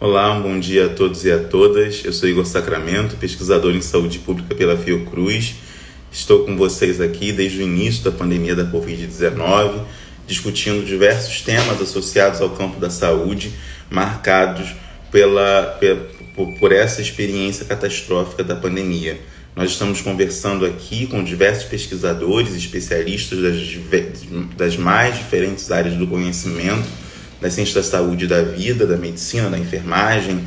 Olá, um bom dia a todos e a todas. Eu sou Igor Sacramento, pesquisador em saúde pública pela Fiocruz. Estou com vocês aqui desde o início da pandemia da Covid-19, discutindo diversos temas associados ao campo da saúde, marcados por essa experiência catastrófica da pandemia. Nós estamos conversando aqui com diversos pesquisadores, especialistas das mais diferentes áreas do conhecimento, da ciência da saúde e da vida, da medicina, da enfermagem,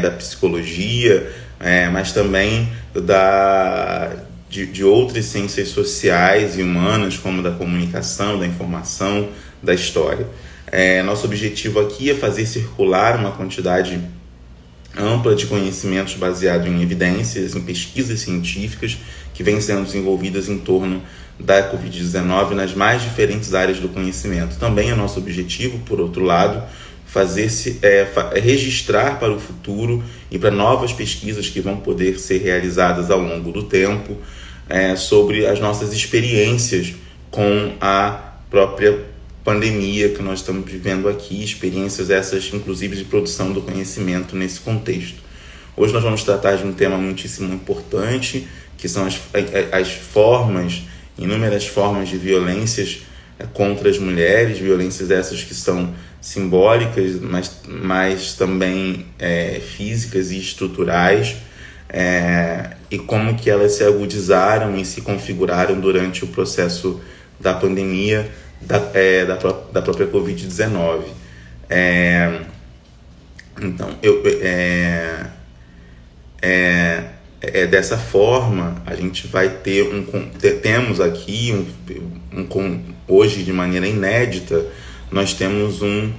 da psicologia, mas também de outras ciências sociais e humanas, como da comunicação, da informação, da história. Nosso objetivo aqui é fazer circular uma quantidade ampla de conhecimentos baseados em evidências, em pesquisas científicas que vêm sendo desenvolvidas em torno da Covid-19 nas mais diferentes áreas do conhecimento. Também é nosso objetivo, por outro lado, registrar para o futuro e para novas pesquisas que vão poder ser realizadas ao longo do tempo sobre as nossas experiências com a própria pandemia que nós estamos vivendo aqui, experiências essas, inclusive, de produção do conhecimento nesse contexto. Hoje nós vamos tratar de um tema muitíssimo importante, que são inúmeras formas de violências contra as mulheres, violências essas que são simbólicas, mas também físicas e estruturais, e como que elas se agudizaram e se configuraram durante o processo da pandemia da própria Covid-19. Então, dessa forma, a gente vai temos aqui, hoje de maneira inédita, nós temos um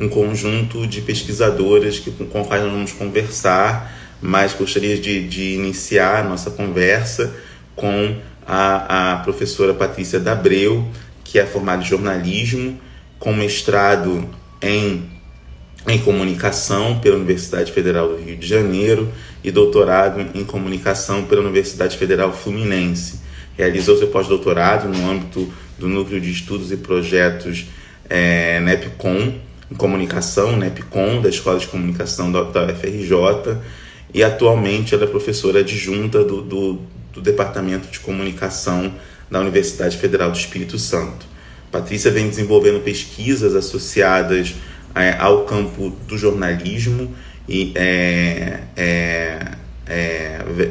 conjunto de pesquisadoras com as quais nós vamos conversar, mas gostaria de iniciar a nossa conversa com a professora Patrícia D'Abreu, que é formada em jornalismo, com mestrado em comunicação pela Universidade Federal do Rio de Janeiro e doutorado em comunicação pela Universidade Federal Fluminense. Realizou seu pós-doutorado no âmbito do Núcleo de Estudos e Projetos NEPCOM, em comunicação, NEPCOM, da Escola de Comunicação da UFRJ, e atualmente ela é professora adjunta do Departamento de Comunicação da Universidade Federal do Espírito Santo. Patrícia vem desenvolvendo pesquisas associadas ao campo do jornalismo e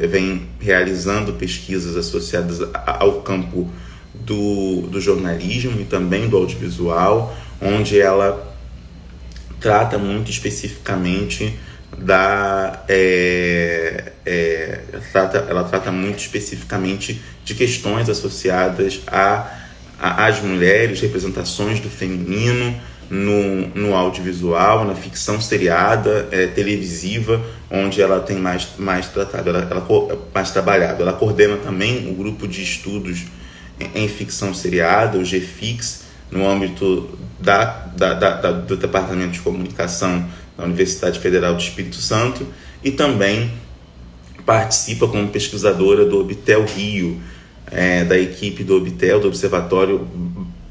vem realizando pesquisas associadas ao campo do jornalismo e também do audiovisual, onde ela trata muito especificamente de questões associadas às mulheres, representações do feminino no audiovisual, na ficção seriada, televisiva, onde ela tem mais trabalhado. Ela coordena também o grupo de estudos em ficção seriada, o GFIX, no âmbito do Departamento de Comunicação da Universidade Federal do Espírito Santo, e também participa como pesquisadora do Obtel Rio, da equipe do Obtel, do Observatório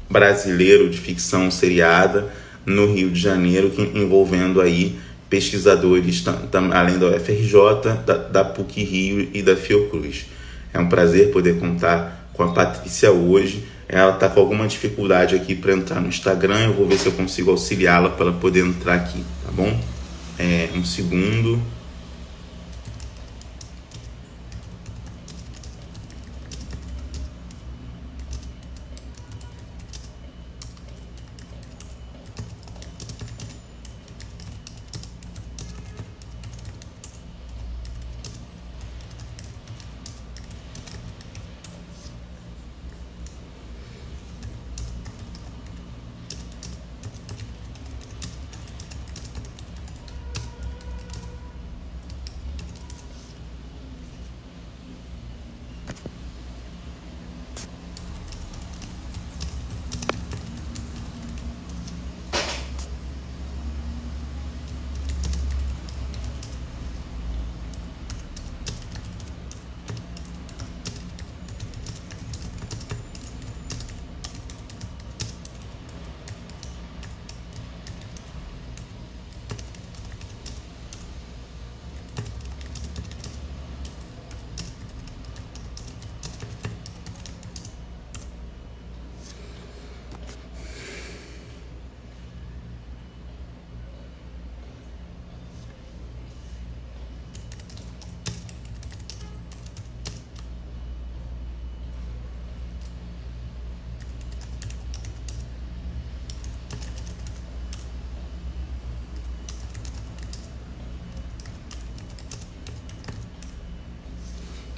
Brasileiro de Ficção Seriada, no Rio de Janeiro, envolvendo aí pesquisadores além da UFRJ, da PUC-Rio e da Fiocruz. É um prazer poder contar com a Patrícia hoje. Ela está com alguma dificuldade aqui para entrar no Instagram, eu vou ver se eu consigo auxiliá-la para ela poder entrar aqui, tá bom? Um segundo.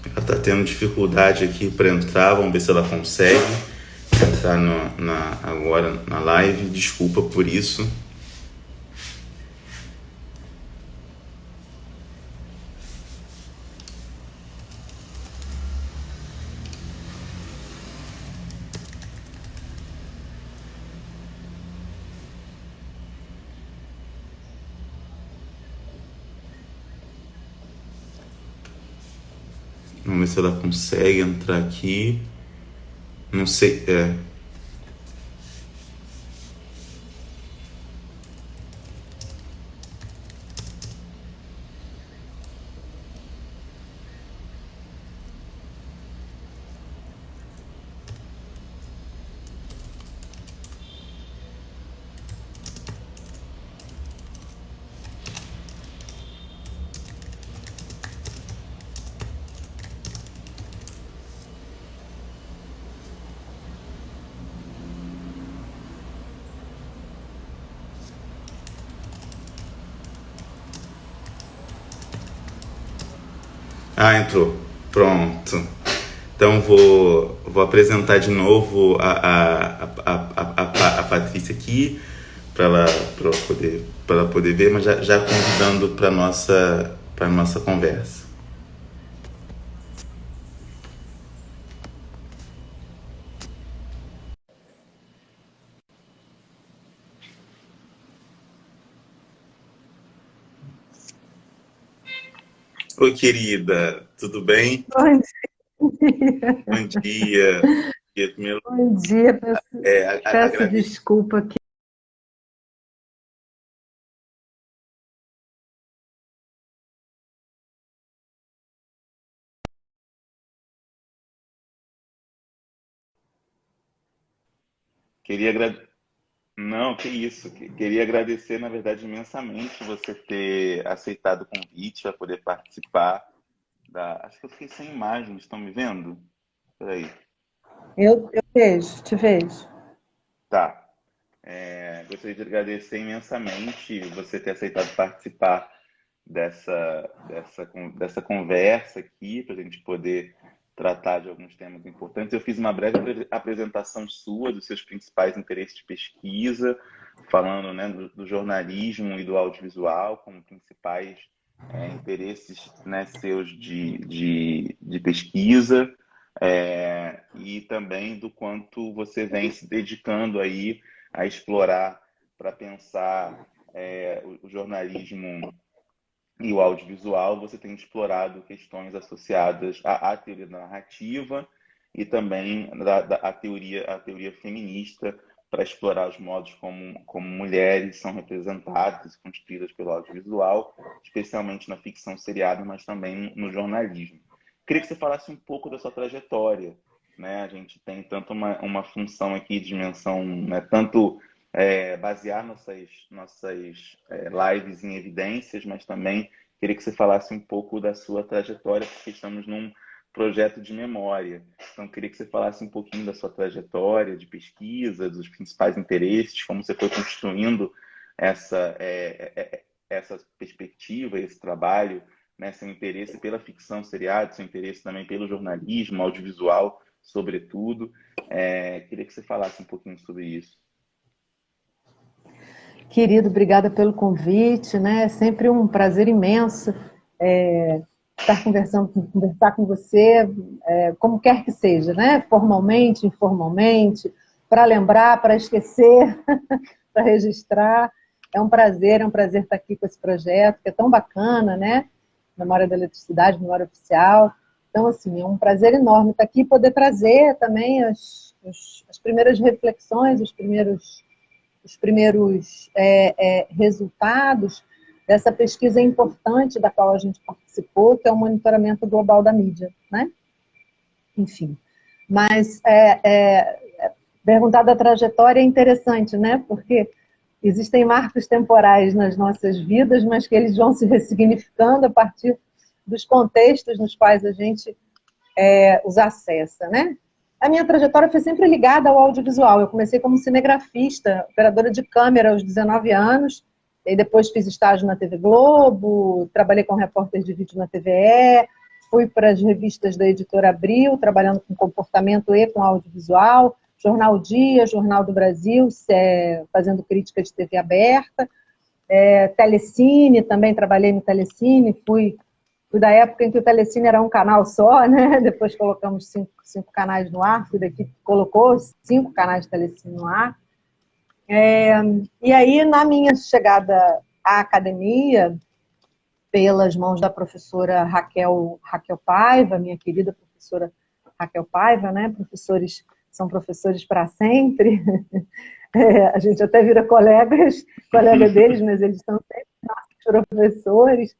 Ela está tendo dificuldade aqui para entrar, vamos ver se ela consegue entrar agora na live. Desculpa por isso. Vamos ver se ela consegue entrar aqui. Não sei. Entrou. Pronto. Então vou apresentar de novo a Patrícia aqui para ela poder ver, mas já convidando para nossa conversa. Oi, querida, tudo bem? Bom dia. Bom dia. Primeiro, Bom dia, peço agradeço. desculpa aqui. Queria agradecer. Não, que isso. Queria agradecer, na verdade, imensamente você ter aceitado o convite para poder participar da. Acho que eu fiquei sem imagens, estão me vendo? Peraí. Eu vejo, te vejo. Tá. Gostaria de agradecer imensamente você ter aceitado participar dessa conversa aqui, para a gente poder tratar de alguns temas importantes. Eu fiz uma breve apresentação sua, dos seus principais interesses de pesquisa, falando, né, do jornalismo e do audiovisual como principais interesses, né, seus de pesquisa, e também do quanto você vem se dedicando aí a explorar para pensar o jornalismo e o audiovisual. Você tem explorado questões associadas à teoria da narrativa e também a teoria feminista, para explorar os modos como mulheres são representadas e construídas pelo audiovisual, especialmente na ficção seriada, mas também no jornalismo. Queria que você falasse um pouco da sua trajetória, né? A gente tem tanto uma função aqui de dimensão, né? Tanto basear nossas lives em evidências, mas também queria que você falasse um pouco da sua trajetória, porque estamos num projeto de memória. Então, queria que você falasse um pouquinho da sua trajetória de pesquisa, dos principais interesses, como você foi construindo essa perspectiva, esse trabalho, né, seu interesse pela ficção seriada, seu interesse também pelo jornalismo, audiovisual, sobretudo. Queria que você falasse um pouquinho sobre isso. Querido, obrigada pelo convite, né? É sempre um prazer imenso conversar com você, como quer que seja, né? Formalmente, informalmente, para lembrar, para esquecer, para registrar. É um prazer estar aqui com esse projeto, que é tão bacana, né? Memória da Eletricidade, Memória Oficial. Então, assim, é um prazer enorme estar aqui e poder trazer também as primeiras reflexões, os primeiros resultados dessa pesquisa importante da qual a gente participou, que é o monitoramento global da mídia, né? Enfim, mas perguntar da trajetória é interessante, né? Porque existem marcos temporais nas nossas vidas, mas que eles vão se ressignificando a partir dos contextos nos quais a gente os acessa, né? A minha trajetória foi sempre ligada ao audiovisual. Eu comecei como cinegrafista, operadora de câmera aos 19 anos, e depois fiz estágio na TV Globo, trabalhei com repórter de vídeo na TVE, fui para as revistas da Editora Abril, trabalhando com comportamento e com audiovisual, Jornal Dia, Jornal do Brasil, fazendo crítica de TV aberta, Telecine, também trabalhei no Telecine, fui da época em que o Telecine era um canal só, né? Depois colocamos cinco canais no ar, fui daqui, colocou 5 canais de Telecine no ar. E aí, na minha chegada à academia, pelas mãos da professora Raquel Paiva, minha querida professora Raquel Paiva, né? Professores são professores para sempre. A gente até vira colega deles, mas eles são sempre nossos professores.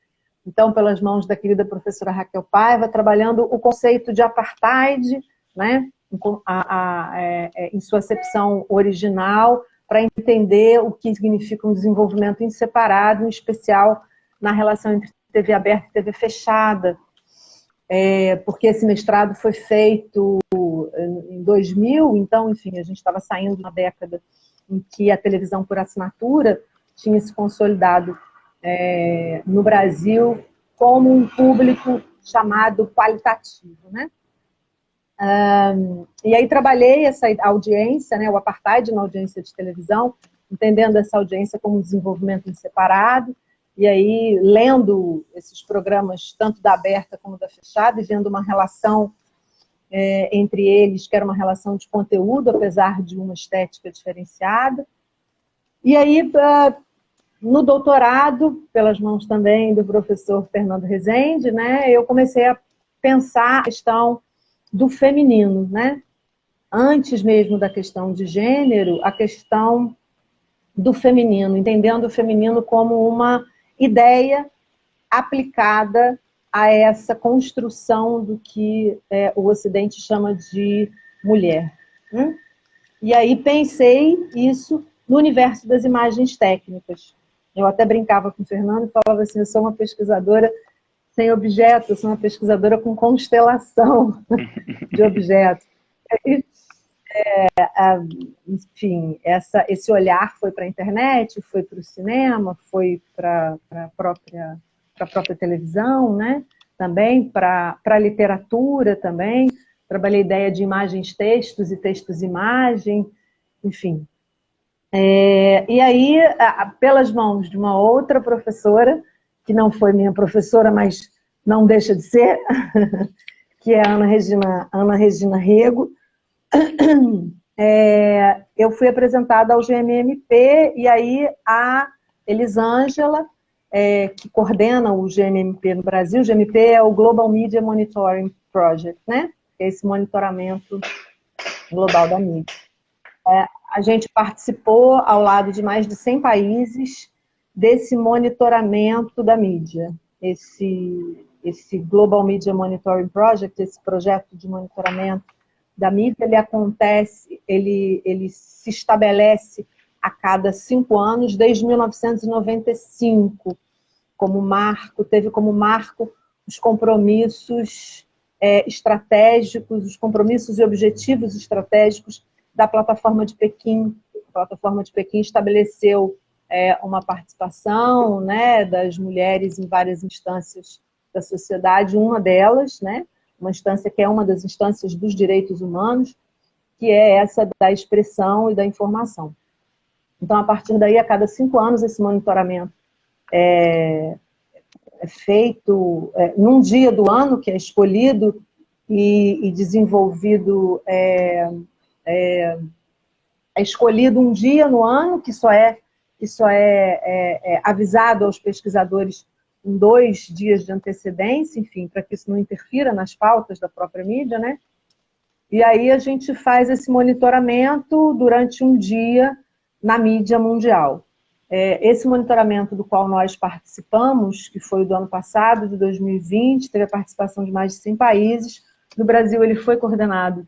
Então, pelas mãos da querida professora Raquel Paiva, trabalhando o conceito de apartheid, né? Em sua acepção original, para entender o que significa um desenvolvimento inseparado, em especial na relação entre TV aberta e TV fechada, porque esse mestrado foi feito em 2000, então, enfim, a gente estava saindo de uma década em que a televisão por assinatura tinha se consolidado no Brasil como um público chamado qualitativo, né? E aí trabalhei essa audiência, né, o apartheid na audiência de televisão, entendendo essa audiência como um desenvolvimento separado, e aí lendo esses programas, tanto da aberta como da fechada, e vendo uma relação entre eles, que era uma relação de conteúdo, apesar de uma estética diferenciada. E aí, no doutorado, pelas mãos também do professor Fernando Rezende, né, eu comecei a pensar a questão do feminino, né? Antes mesmo da questão de gênero, a questão do feminino, entendendo o feminino como uma ideia aplicada a essa construção do que o Ocidente chama de mulher. E aí pensei isso no universo das imagens técnicas. Eu até brincava com o Fernando e falava assim, eu sou uma pesquisadora sem objetos, eu sou uma pesquisadora com constelação de objetos. Enfim, esse olhar foi para a internet, foi para o cinema, foi para a própria televisão, né? Também para a literatura também. Trabalhei a ideia de imagens-textos e textos-imagem, enfim. E aí, pelas mãos de uma outra professora, que não foi minha professora, mas não deixa de ser, que é a Ana Regina Rego, eu fui apresentada ao GMMP, e aí a Elisângela, que coordena o GMMP no Brasil, o GMP é o Global Media Monitoring Project, né? Esse monitoramento global da mídia. A gente participou, ao lado de mais de 100 países, desse monitoramento da mídia. Esse Global Media Monitoring Project, esse projeto de monitoramento da mídia, ele se estabelece a cada 5 anos, desde 1995, como marco, teve como marco os compromissos estratégicos, os compromissos e objetivos estratégicos da Plataforma de Pequim. A Plataforma de Pequim estabeleceu uma participação, né, das mulheres em várias instâncias da sociedade, uma delas, né, uma instância que é uma das instâncias dos direitos humanos, que é essa da expressão e da informação. Então, a partir daí, a cada 5 anos, esse monitoramento é feito num dia do ano, que é escolhido e desenvolvido, é escolhido um dia no ano, que só é avisado aos pesquisadores em 2 dias de antecedência, enfim, para que isso não interfira nas pautas da própria mídia, né? E aí a gente faz esse monitoramento durante um dia na mídia mundial. Esse monitoramento do qual nós participamos, que foi do ano passado, de 2020, teve a participação de mais de 100 países. No Brasil, ele foi coordenado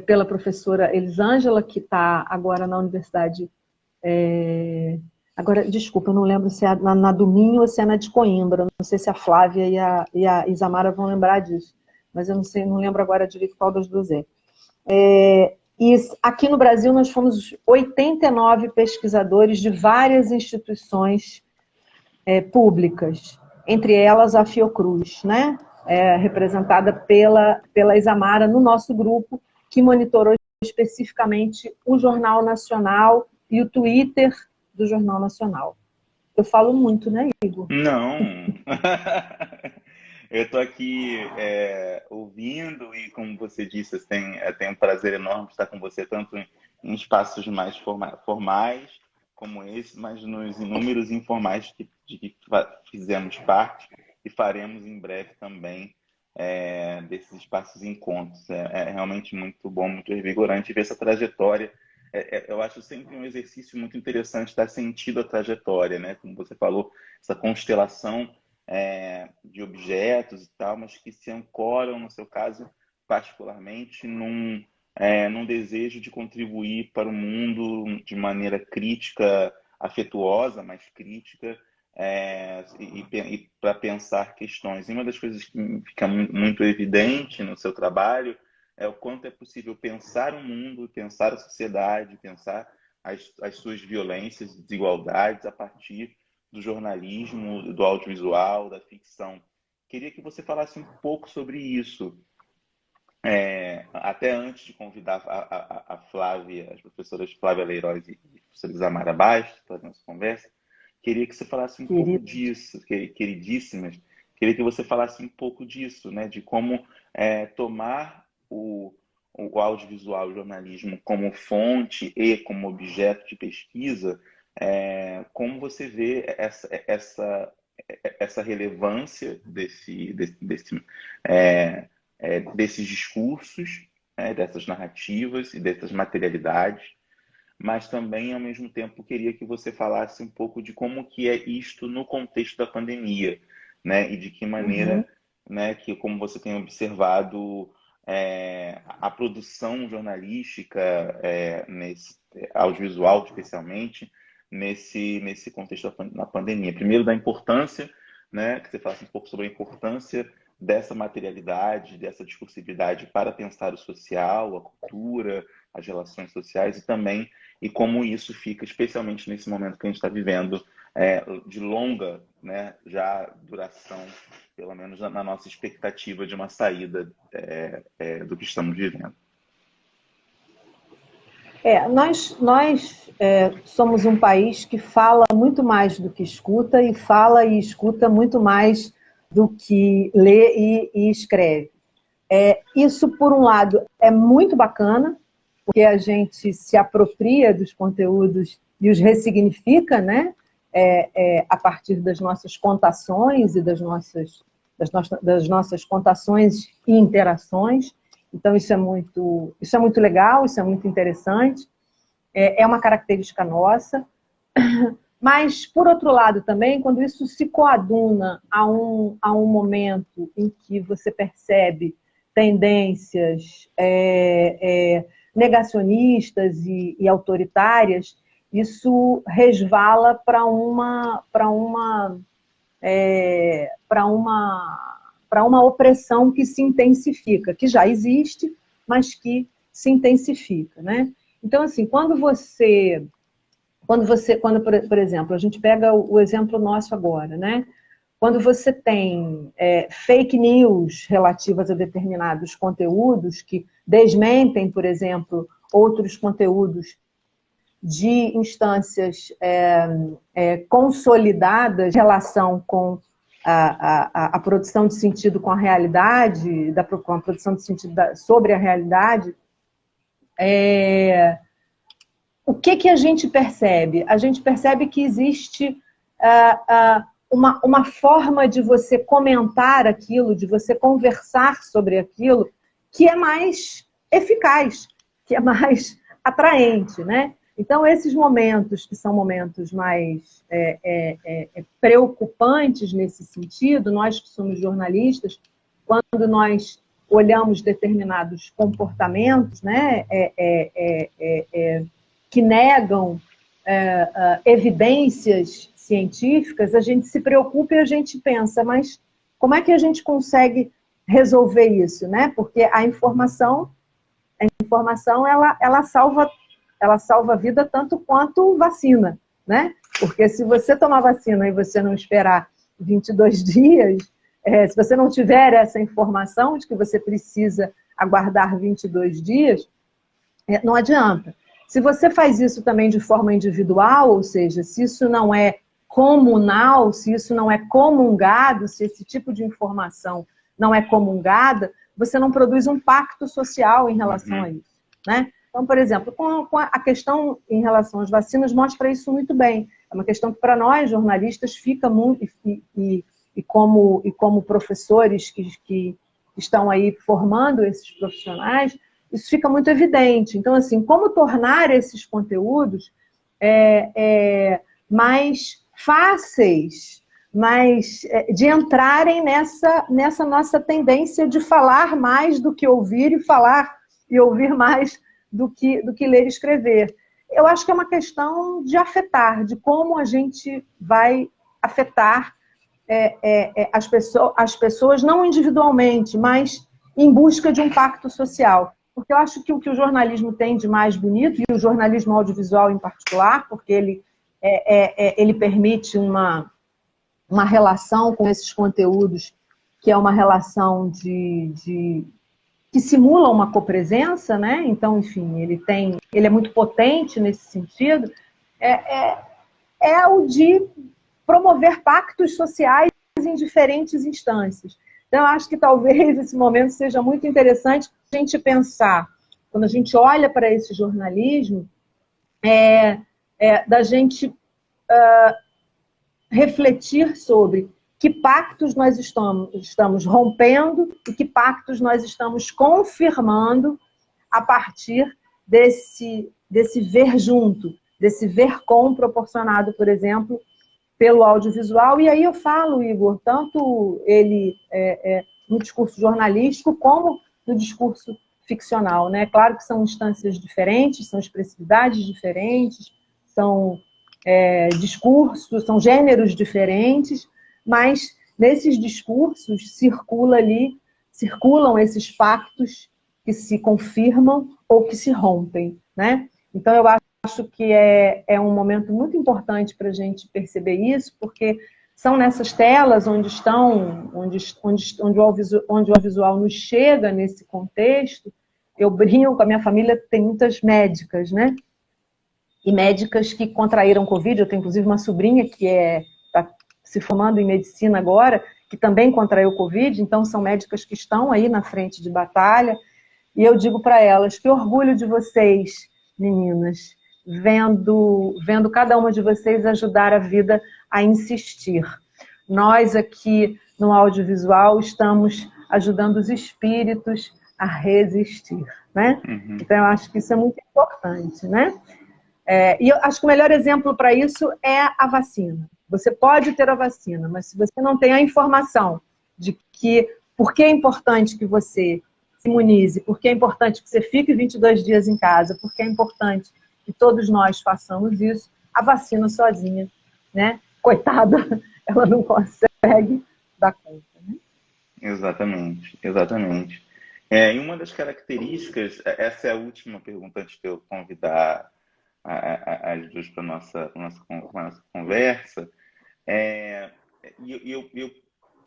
pela professora Elisângela, que está agora na universidade... Agora, desculpa, eu não lembro se é na do Minho ou se é na de Coimbra. Não sei se a Flávia e a Isamara vão lembrar disso. Mas eu não lembro agora direito qual das duas é. E aqui no Brasil nós fomos 89 pesquisadores de várias instituições públicas. entre elas a Fiocruz, né? Representada pela Isamara no nosso grupo, que monitorou especificamente o Jornal Nacional e o Twitter do Jornal Nacional. Eu falo muito, né, Igor? Não. Eu estou aqui ouvindo e, como você disse, eu tenho um prazer enorme de estar com você, tanto em espaços mais formais como esse, mas nos inúmeros informais de que fizemos parte e faremos em breve também desses espaços e encontros. É realmente muito bom, muito revigorante ver essa trajetória. Eu acho sempre um exercício muito interessante dar sentido à trajetória, né? Como você falou, essa constelação de objetos e tal, mas que se ancoram, no seu caso, particularmente, num desejo de contribuir para o mundo de maneira crítica, afetuosa, mas crítica, e para pensar questões. E uma das coisas que fica muito evidente no seu trabalho é o quanto é possível pensar o mundo, pensar a sociedade, pensar as suas violências, desigualdades a partir do jornalismo, do audiovisual, da ficção. Queria que você falasse um pouco sobre isso. Até antes de convidar a Flávia, as professoras Flávia Leiroz e a professora Isamara Bastos para a nossa conversa, queria que você falasse um pouco disso, queridíssimas, queria que você falasse um pouco disso, né, de como tomar o audiovisual, o jornalismo como fonte e como objeto de pesquisa, como você vê essa relevância desses discursos, dessas narrativas e dessas materialidades, mas também, ao mesmo tempo, queria que você falasse um pouco de como que é isto no contexto da pandemia, né? E de que maneira, né, que como você tem observado a produção jornalística, audiovisual especialmente, nesse contexto da pandemia. Primeiro, da importância, né, que você falasse um pouco sobre a importância dessa materialidade, dessa discursividade para pensar o social, a cultura, as relações sociais e como isso fica, especialmente nesse momento que a gente está vivendo, de longa, né, já duração, pelo menos na nossa expectativa de uma saída do que estamos vivendo. Nós somos um país que fala muito mais do que escuta e fala e escuta muito mais do que lê e escreve. Isso, por um lado, é muito bacana, porque a gente se apropria dos conteúdos e os ressignifica, né? A partir das nossas contações e das nossas contações e interações. Então, isso é muito legal, isso é muito interessante, é uma característica nossa. Mas, por outro lado também, quando isso se coaduna a um momento em que você percebe tendências negacionistas e autoritárias, isso resvala para uma opressão que se intensifica, que já existe, mas que se intensifica, né? Então, assim, quando, por exemplo, a gente pega o exemplo nosso agora, né? Quando você tem fake news relativas a determinados conteúdos que desmentem, por exemplo, outros conteúdos de instâncias consolidadas em relação com a produção de sentido com a realidade, com a produção de sentido sobre a realidade, o que a gente percebe? A gente percebe que existe uma forma de você comentar aquilo, de você conversar sobre aquilo, que é mais eficaz, que é mais atraente, né? Então, esses momentos, que são momentos mais preocupantes nesse sentido, nós que somos jornalistas, quando nós olhamos determinados comportamentos, né, que negam evidências científicas, a gente se preocupa e a gente pensa, mas como é que a gente consegue resolver isso, né? Porque a informação ela salva a vida tanto quanto vacina, né? Porque se você tomar vacina e você não esperar 22 dias, se você não tiver essa informação de que você precisa aguardar 22 dias, não adianta. Se você faz isso também de forma individual, ou seja, se isso não é comunal, se isso não é comungado, se esse tipo de informação não é comungada, você não produz um pacto social em relação a isso, né? Então, por exemplo, com a questão em relação às vacinas mostra isso muito bem. É uma questão que para nós, jornalistas, fica muito, e como professores que estão aí formando esses profissionais, isso fica muito evidente. Então, assim, como tornar esses conteúdos mais fáceis, de entrarem nessa nossa tendência de falar mais do que ouvir e ouvir mais do que ler e escrever. Eu acho que é uma questão de afetar, de como a gente vai afetar as pessoas, não individualmente, mas em busca de um pacto social. Porque eu acho que o que o jornalismo tem de mais bonito, e o jornalismo audiovisual em particular, porque ele permite uma relação com esses conteúdos, que é uma relação que simula uma copresença, né? Então, enfim, ele é muito potente nesse sentido, é o de promover pactos sociais em diferentes instâncias. Então, eu acho que talvez esse momento seja muito interessante a gente pensar, quando a gente olha para esse jornalismo, da gente refletir sobre que pactos nós estamos rompendo e que pactos nós estamos confirmando a partir desse ver junto, desse ver com proporcionado, por exemplo, pelo audiovisual. E aí eu falo, Igor, tanto ele no discurso jornalístico como no discurso ficcional, né? Claro que são instâncias diferentes, são expressividades diferentes, são discursos, são gêneros diferentes, mas nesses discursos circulam esses pactos que se confirmam ou que se rompem, né? Então eu acho que é um momento muito importante para a gente perceber isso, porque são nessas telas onde o audiovisual nos chega nesse contexto. Eu brinco com a minha família, tem muitas médicas, né? E médicas que contraíram Covid. Eu tenho, inclusive, uma sobrinha que está se formando em medicina agora, que também contraiu Covid. Então, são médicas que estão aí na frente de batalha. E eu digo para elas, que orgulho de vocês, meninas, vendo cada uma de vocês ajudar a vida a insistir. Nós aqui no audiovisual estamos ajudando os espíritos a resistir, né? Uhum. Então, eu acho que isso é muito importante, né? E eu acho que o melhor exemplo para isso é a vacina. Você pode ter a vacina, mas se você não tem a informação de por que é importante que você se imunize, por que é importante que você fique 22 dias em casa, por que é importante que todos nós façamos isso, a vacina sozinha, né? Coitada, ela não consegue dar conta, né? Exatamente, exatamente. E uma das características, essa é a última pergunta antes de eu convidar as duas para a nossa conversa. Eu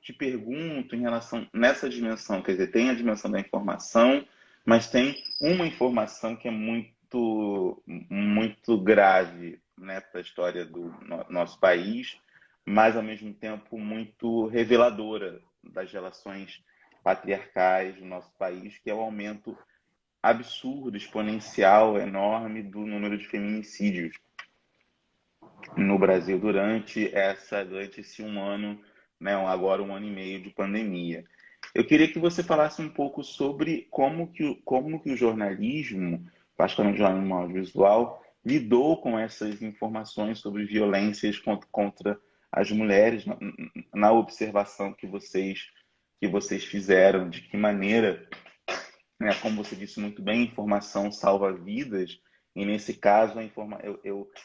te pergunto em relação nessa dimensão, quer dizer, tem a dimensão da informação, mas tem uma informação que é muito, muito grave, né, para a história do nosso país, mas ao mesmo tempo muito reveladora das relações patriarcais do nosso país, que é o aumento absurdo, exponencial, enorme do número de feminicídios no Brasil durante esse um ano, né, agora um ano e meio de pandemia. Eu queria que você falasse um pouco sobre como que o jornalismo, particularmente o jornalismo audiovisual, lidou com essas informações sobre violências contra as mulheres, na observação que vocês fizeram, de que maneira, né, como você disse muito bem, informação salva vidas, e nesse caso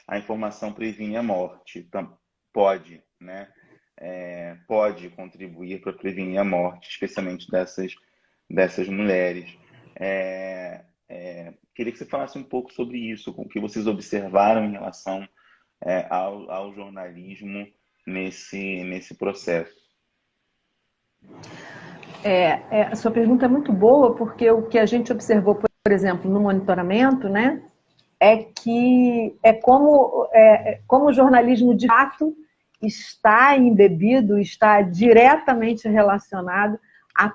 a informação previne a morte. Então, pode, né, pode contribuir para prevenir a morte, especialmente dessas mulheres. Queria que você falasse um pouco sobre isso, com o que vocês observaram em relação ao jornalismo nesse processo? A sua pergunta é muito boa, porque o que a gente observou, por exemplo, no monitoramento, né, é que como o jornalismo de fato está embebido, está diretamente relacionado a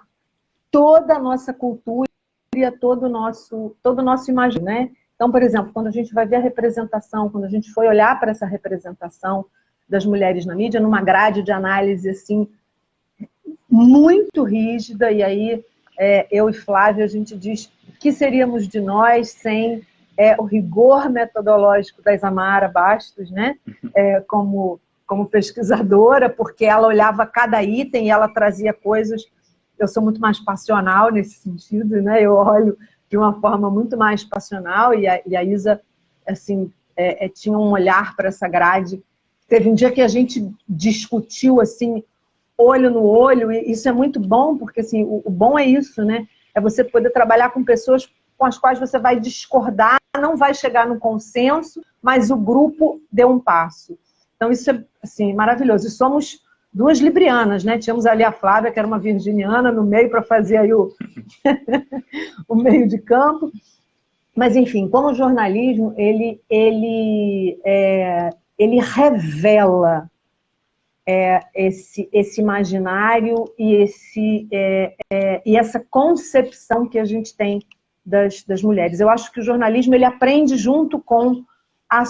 toda a nossa cultura e a todo o nosso imagem, né? Então, por exemplo, quando a gente vai ver a representação, quando a gente foi olhar para essa representação das mulheres na mídia, numa grade de análise assim, muito rígida, e aí eu e Flávia, a gente diz o que seríamos de nós sem o rigor metodológico da Isamara Bastos, né? Como pesquisadora, porque ela olhava cada item e ela trazia coisas. Eu sou muito mais passional nesse sentido, né? Eu olho de uma forma muito mais passional, e a Isa, assim, tinha um olhar para essa grade. Teve um dia que a gente discutiu, assim, olho no olho, e isso é muito bom, porque assim, o bom é isso, né? É você poder trabalhar com pessoas com as quais você vai discordar, não vai chegar no consenso, mas o grupo deu um passo. Então isso é assim, maravilhoso. E somos duas librianas, né? Tínhamos ali a Flávia, que era uma virginiana, no meio para fazer aí o meio de campo. Mas enfim, como o jornalismo, ele revela esse imaginário e essa concepção que a gente tem das mulheres. Eu acho que o jornalismo ele aprende junto com a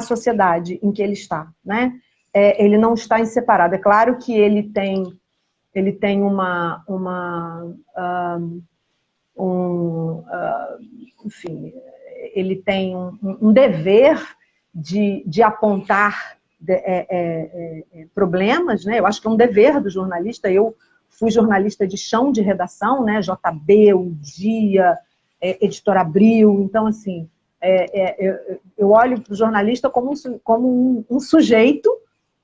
sociedade em que ele está, né? Ele não está em separado. É claro que ele tem enfim, ele tem um dever de apontar problemas, né? Eu acho que é um dever do jornalista. Eu fui jornalista de chão de redação, né? JB, O Dia, Editora Abril. Então, assim, eu olho para o jornalista como um sujeito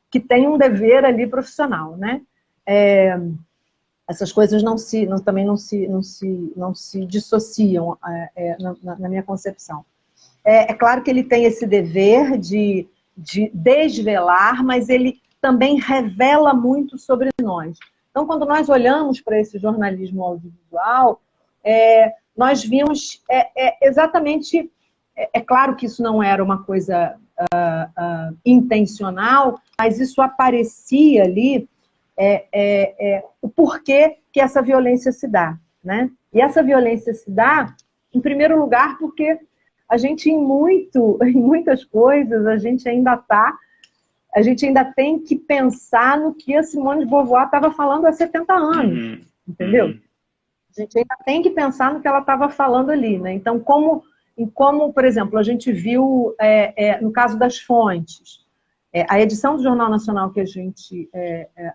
que tem um dever ali profissional, né? Essas coisas também não se dissociam na minha concepção. É claro que ele tem esse dever de desvelar, mas ele também revela muito sobre nós. Então, quando nós olhamos para esse jornalismo audiovisual, nós vimos exatamente... É claro que isso não era uma coisa intencional, mas isso aparecia ali, o porquê que essa violência se dá, né? E essa violência se dá, em primeiro lugar, porque a gente, em muitas coisas, a gente ainda tem que pensar no que a Simone de Beauvoir estava falando há 70 anos, entendeu? A gente ainda tem que pensar no que ela estava falando ali, né? Então, como, por exemplo, a gente viu no caso das fontes, a edição do Jornal Nacional que a gente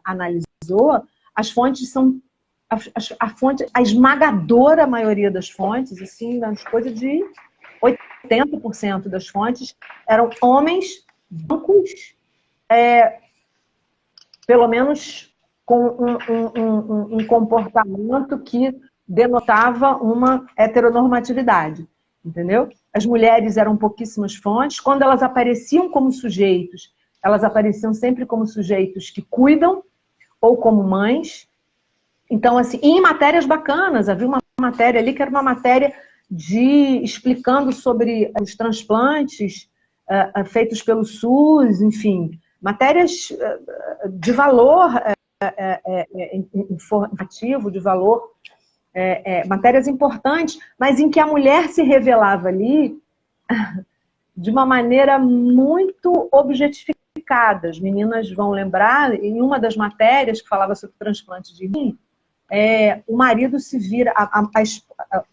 analisou, as fontes são a esmagadora maioria das fontes, assim, das coisas de 80% das fontes eram homens brancos, pelo menos com um comportamento que denotava uma heteronormatividade, entendeu? As mulheres eram pouquíssimas fontes. Quando elas apareciam como sujeitos, elas apareciam sempre como sujeitos que cuidam ou como mães. Então, assim, em matérias bacanas, havia uma matéria ali que era uma matéria explicando sobre os transplantes feitos pelo SUS, enfim, matérias de valor informativo, de valor, matérias importantes, mas em que a mulher se revelava ali de uma maneira muito objetificada. As meninas vão lembrar, em uma das matérias que falava sobre transplante de rim, o marido se vira...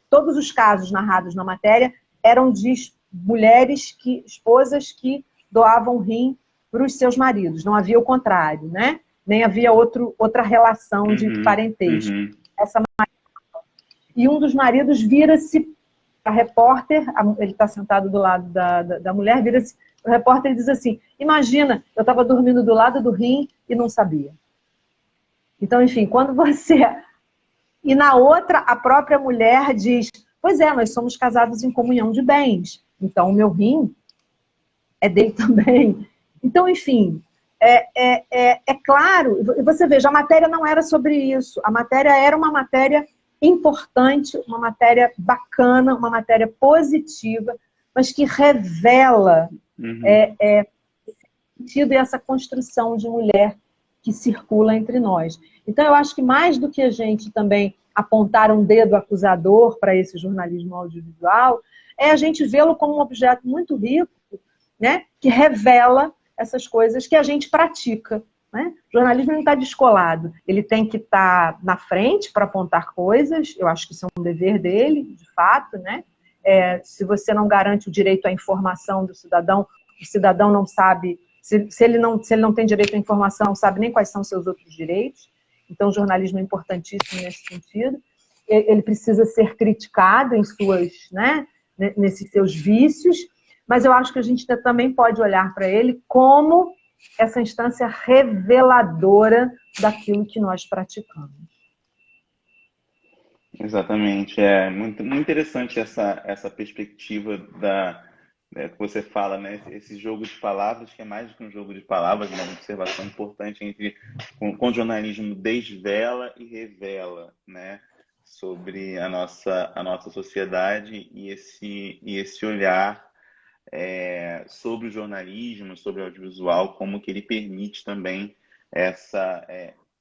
todos os casos narrados na matéria eram de mulheres, esposas que doavam rim para os seus maridos. Não havia o contrário, né? Nem havia outra relação de parentesco. E um dos maridos vira-se a repórter, ele está sentado do lado da mulher, vira-se o repórter e diz assim: imagina, eu estava dormindo do lado do rim e não sabia. Então, enfim, quando você... E na outra, a própria mulher diz: pois é, nós somos casados em comunhão de bens, então o meu rim é dele também. Então, enfim, É claro, e você veja, a matéria não era sobre isso, a matéria era uma matéria importante, uma matéria bacana, uma matéria positiva, mas que revela sentido e essa construção de mulher que circula entre nós. Então, eu acho que mais do que a gente também apontar um dedo acusador para esse jornalismo audiovisual, é a gente vê-lo como um objeto muito rico, né, que revela essas coisas que a gente pratica. Né? O jornalismo não está descolado, ele tem que estar na frente para apontar coisas, eu acho que isso é um dever dele, de fato, né? Se você não garante o direito à informação do cidadão, o cidadão não sabe, se ele não tem direito à informação, não sabe nem quais são seus outros direitos. Então, o jornalismo é importantíssimo nesse sentido. Ele precisa ser criticado em né, nesses seus vícios, mas eu acho que a gente também pode olhar para ele como essa instância reveladora daquilo que nós praticamos. Exatamente, é muito interessante essa perspectiva que você fala, né? Esse jogo de palavras, que é mais do que um jogo de palavras, uma observação importante com o jornalismo desvela e revela, né? Sobre a nossa sociedade e esse olhar sobre o jornalismo, sobre o audiovisual, como que ele permite também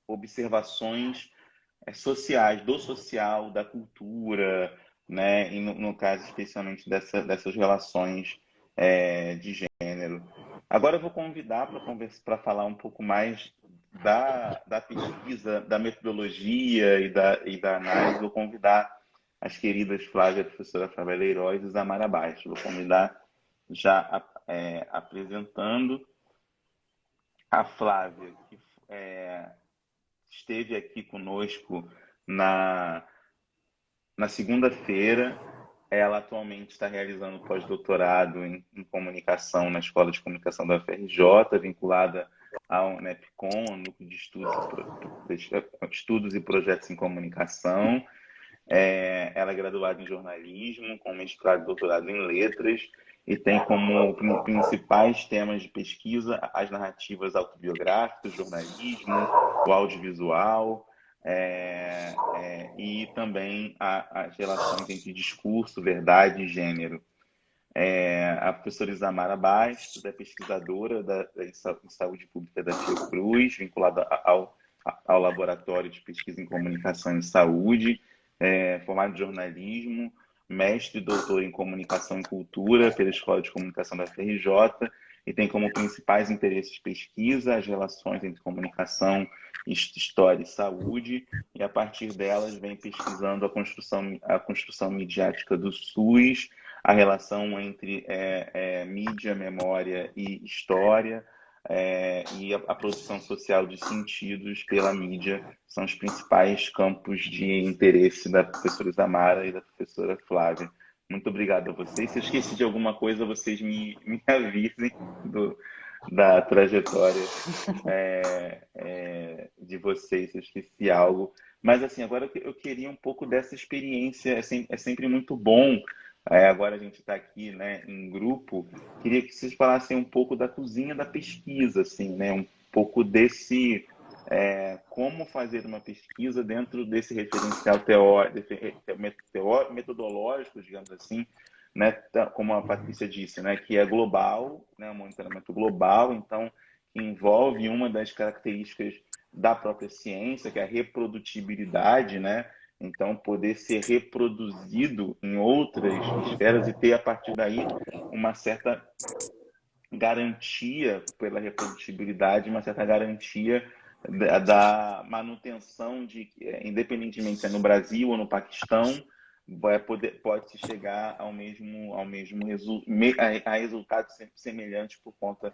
observações sociais, do social, da cultura, né? E no caso especialmente dessas relações de gênero. Agora eu vou convidar para falar um pouco mais da pesquisa, da metodologia e da análise. Vou convidar as queridas Flávia, a professora Flávia Leiroz e Zamara Baixo. Vou convidar já apresentando a Flávia, que esteve aqui conosco na segunda-feira. Ela atualmente está realizando pós-doutorado em comunicação na Escola de Comunicação da UFRJ, vinculada ao NEPCOM, ao Núcleo de Estudos e Projetos em Comunicação. Ela é graduada em jornalismo, com mestrado e doutorado em letras, e tem como principais temas de pesquisa as narrativas autobiográficas, o jornalismo, o audiovisual, e também as relações entre discurso, verdade e gênero. A professora Isamara Bastos é pesquisadora em saúde pública da Fiocruz, vinculada ao Laboratório de Pesquisa em Comunicação e Saúde, formada em jornalismo, mestre e doutor em Comunicação e Cultura pela Escola de Comunicação da FRJ, e tem como principais interesses de pesquisa as relações entre comunicação, história e saúde, e a partir delas vem pesquisando a construção midiática do SUS, a relação entre mídia, memória e história, e a produção social de sentidos pela mídia são os principais campos de interesse da professora Isamara e da professora Flávia. Muito obrigado a vocês. Se eu esqueci de alguma coisa, vocês me avisem da trajetória de vocês, se eu esqueci algo. Mas, assim, agora eu queria um pouco dessa experiência. É sempre muito bom. Agora a gente está aqui, né, em grupo. Queria que vocês falassem um pouco da cozinha da pesquisa, assim, né, um pouco desse como fazer uma pesquisa dentro desse referencial metodológico, digamos assim, né, como a Patrícia disse, né, que é global, né, um monitoramento global, então que envolve uma das características da própria ciência, que é a reprodutibilidade, né? Então, poder ser reproduzido em outras esferas e ter, a partir daí, uma certa garantia pela reprodutibilidade, uma certa garantia da manutenção de, independentemente se é no Brasil ou no Paquistão, pode-se chegar a resultados semelhantes por conta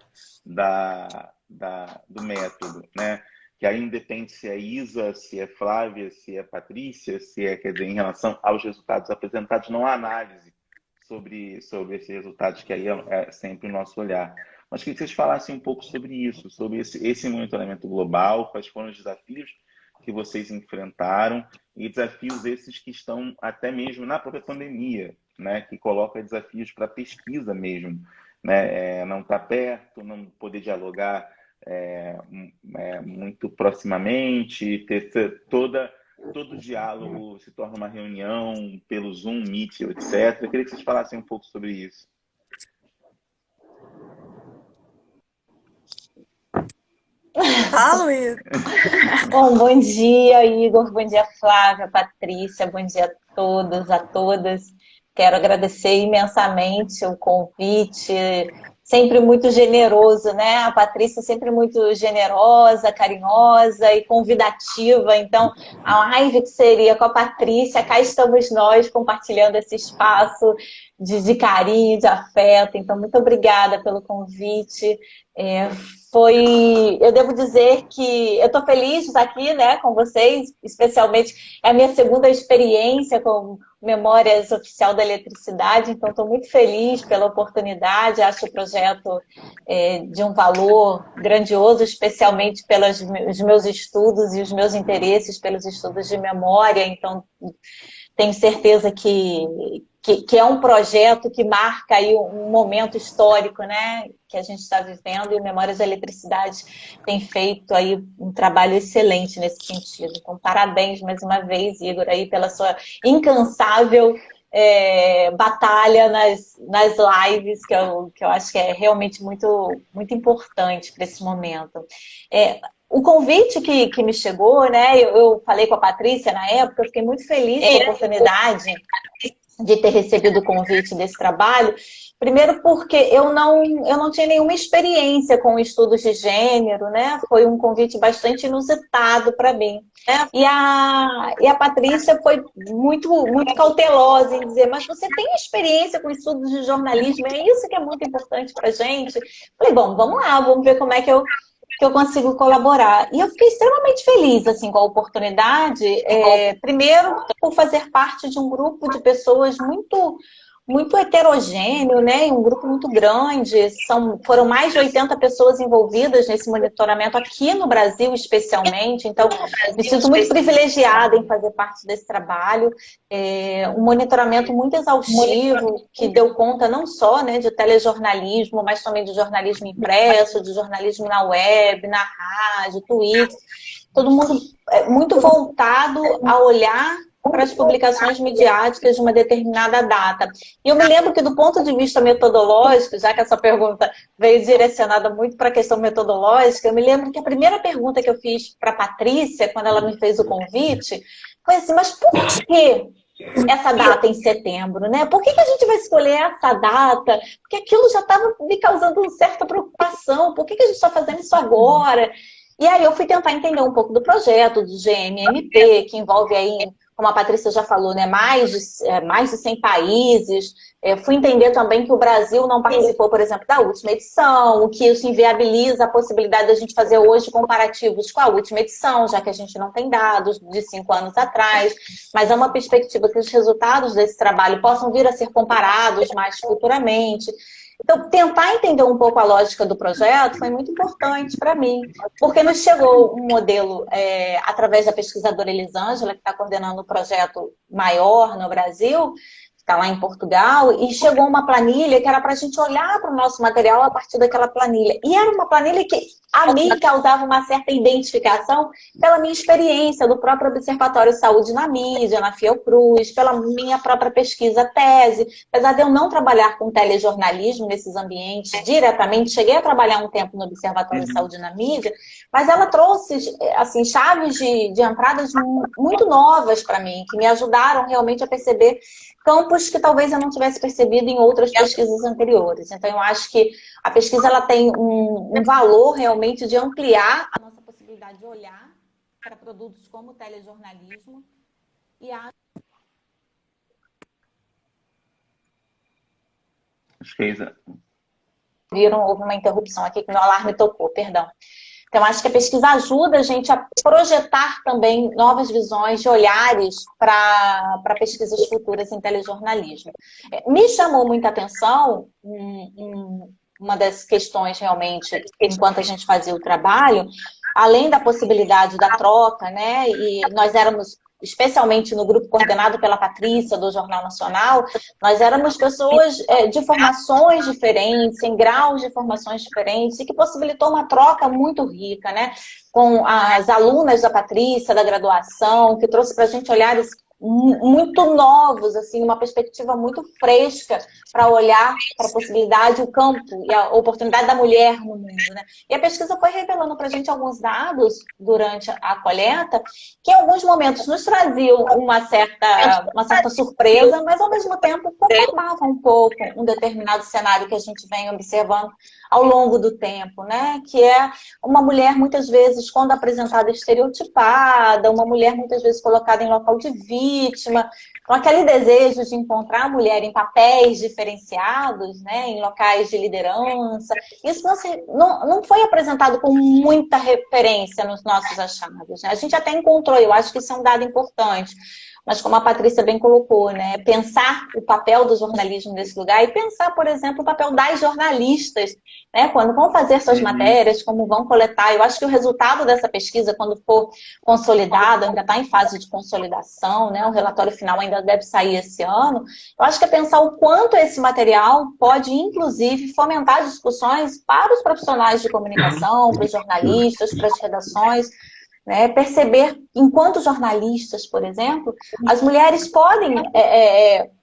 do método, né? Que aí independe se é Isa, se é Flávia, se é Patrícia, quer dizer, em relação aos resultados apresentados, não há análise sobre esses resultados, que aí é sempre o nosso olhar. Mas queria que vocês falassem um pouco sobre isso, sobre esse monitoramento global, quais foram os desafios que vocês enfrentaram, e desafios esses que estão até mesmo na própria pandemia, né, que coloca desafios para a pesquisa mesmo, né, não estar perto, não poder dialogar muito proximamente, todo diálogo se torna uma reunião pelo Zoom, Meet, etc. Eu queria que vocês falassem um pouco sobre isso. Fala, Luiz. Bom, bom dia, Igor. Bom dia, Flávia, Patrícia. Bom dia a todos, a todas. Quero agradecer imensamente o convite, sempre muito generoso, né? A Patrícia sempre muito generosa, carinhosa e convidativa. Então, a live que seria com a Patrícia, cá estamos nós compartilhando esse espaço de carinho, de afeto. Então, muito obrigada pelo convite. Eu devo dizer que eu estou feliz de estar aqui, né, com vocês, especialmente é a minha segunda experiência com Memórias Oficial da Eletricidade, então estou muito feliz pela oportunidade, acho o projeto de um valor grandioso, especialmente pelos meus estudos e os meus interesses pelos estudos de memória, então tenho certeza que é um projeto que marca aí um momento histórico, né, que a gente está vivendo, e o Memórias da Eletricidade tem feito aí um trabalho excelente nesse sentido. Então, parabéns mais uma vez, Igor, aí pela sua incansável batalha nas lives, que eu acho que é realmente muito, muito importante para esse momento. O convite que me chegou, né, eu falei com a Patrícia na época, eu fiquei muito feliz com a oportunidade de ter recebido o convite desse trabalho. Primeiro porque eu não tinha nenhuma experiência com estudos de gênero, né? Foi um convite bastante inusitado para mim. E a Patrícia foi muito, muito cautelosa em dizer, mas você tem experiência com estudos de jornalismo, é isso que é muito importante para a gente. Falei, bom, vamos lá, vamos ver como é que eu consigo colaborar. E eu fiquei extremamente feliz assim, com a oportunidade, primeiro por fazer parte de um grupo de pessoas muito heterogêneo, né? Um grupo muito grande, foram mais de 80 pessoas envolvidas nesse monitoramento aqui no Brasil, especialmente, então me sinto muito privilegiada em fazer parte desse trabalho, um monitoramento muito exaustivo, que deu conta não só, né, de telejornalismo, mas também de jornalismo impresso, de jornalismo na web, na rádio, Twitter, todo mundo muito voltado a olhar para as publicações midiáticas de uma determinada data. E eu me lembro que do ponto de vista metodológico, já que essa pergunta veio direcionada muito para a questão metodológica, eu me lembro que a primeira pergunta que eu fiz para a Patrícia, quando ela me fez o convite, foi assim, mas por que essa data em setembro, né? Por que a gente vai escolher essa data? Porque aquilo já estava me causando uma certa preocupação. Por que a gente está fazendo isso agora? E aí eu fui tentar entender um pouco do projeto, do GMMP, que envolve aí, como a Patrícia já falou, né, mais de 100 países. Fui entender também que o Brasil não participou, por exemplo, da última edição, o que isso inviabiliza a possibilidade de a gente fazer hoje comparativos com a última edição, já que a gente não tem dados de 5 anos atrás, mas é uma perspectiva que os resultados desse trabalho possam vir a ser comparados mais futuramente. Então, tentar entender um pouco a lógica do projeto foi muito importante para mim, porque nos chegou um modelo através da pesquisadora Elisângela, que está coordenando o projeto maior no Brasil, está lá em Portugal, e chegou uma planilha que era para a gente olhar para o nosso material a partir daquela planilha. E era uma planilha que a mim causava uma certa identificação pela minha experiência do próprio Observatório de Saúde na mídia, na Fiocruz, pela minha própria pesquisa tese. Apesar de eu não trabalhar com telejornalismo nesses ambientes diretamente, cheguei a trabalhar um tempo no Observatório de Saúde na mídia, mas ela trouxe assim, chaves de entradas muito novas para mim, que me ajudaram realmente a perceber campos que talvez eu não tivesse percebido em outras pesquisas anteriores. Então, eu acho que a pesquisa ela tem um valor realmente de ampliar a nossa possibilidade de olhar para produtos como o telejornalismo. E acho que houve uma interrupção aqui que meu alarme tocou, perdão. Então, acho que a pesquisa ajuda a gente a projetar também novas visões de olhares para pesquisas futuras em telejornalismo. Me chamou muita atenção uma das questões realmente, enquanto a gente fazia o trabalho, além da possibilidade da troca, né? E nós éramos especialmente no grupo coordenado pela Patrícia, do Jornal Nacional, nós éramos pessoas de formações diferentes, em graus de formações diferentes, e que possibilitou uma troca muito rica, né? Com as alunas da Patrícia, da graduação, que trouxe para a gente olhares muito novos, assim, uma perspectiva muito fresca para olhar para a possibilidade, o campo e a oportunidade da mulher no mundo, né? E a pesquisa foi revelando para a gente alguns dados durante a coleta que em alguns momentos nos traziam uma certa surpresa, mas ao mesmo tempo conformavam um pouco um determinado cenário que a gente vem observando ao longo do tempo, né? Que é uma mulher muitas vezes, quando apresentada, estereotipada, uma mulher muitas vezes colocada em local de vítima, com aquele desejo de encontrar a mulher em papéis diferenciados, né, em locais de liderança. Isso não foi apresentado com muita referência nos nossos achados, né? A gente até encontrou, eu acho que isso é um dado importante, mas como a Patrícia bem colocou, né, pensar o papel do jornalismo nesse lugar e pensar, por exemplo, o papel das jornalistas, né, quando vão fazer suas matérias, como vão coletar. Eu acho que o resultado dessa pesquisa, quando for consolidado, ainda está em fase de consolidação, né, o relatório final ainda deve sair esse ano, eu acho que é pensar o quanto esse material pode, inclusive, fomentar discussões para os profissionais de comunicação, para os jornalistas, para as redações, né, perceber, enquanto jornalistas, por exemplo, as mulheres podem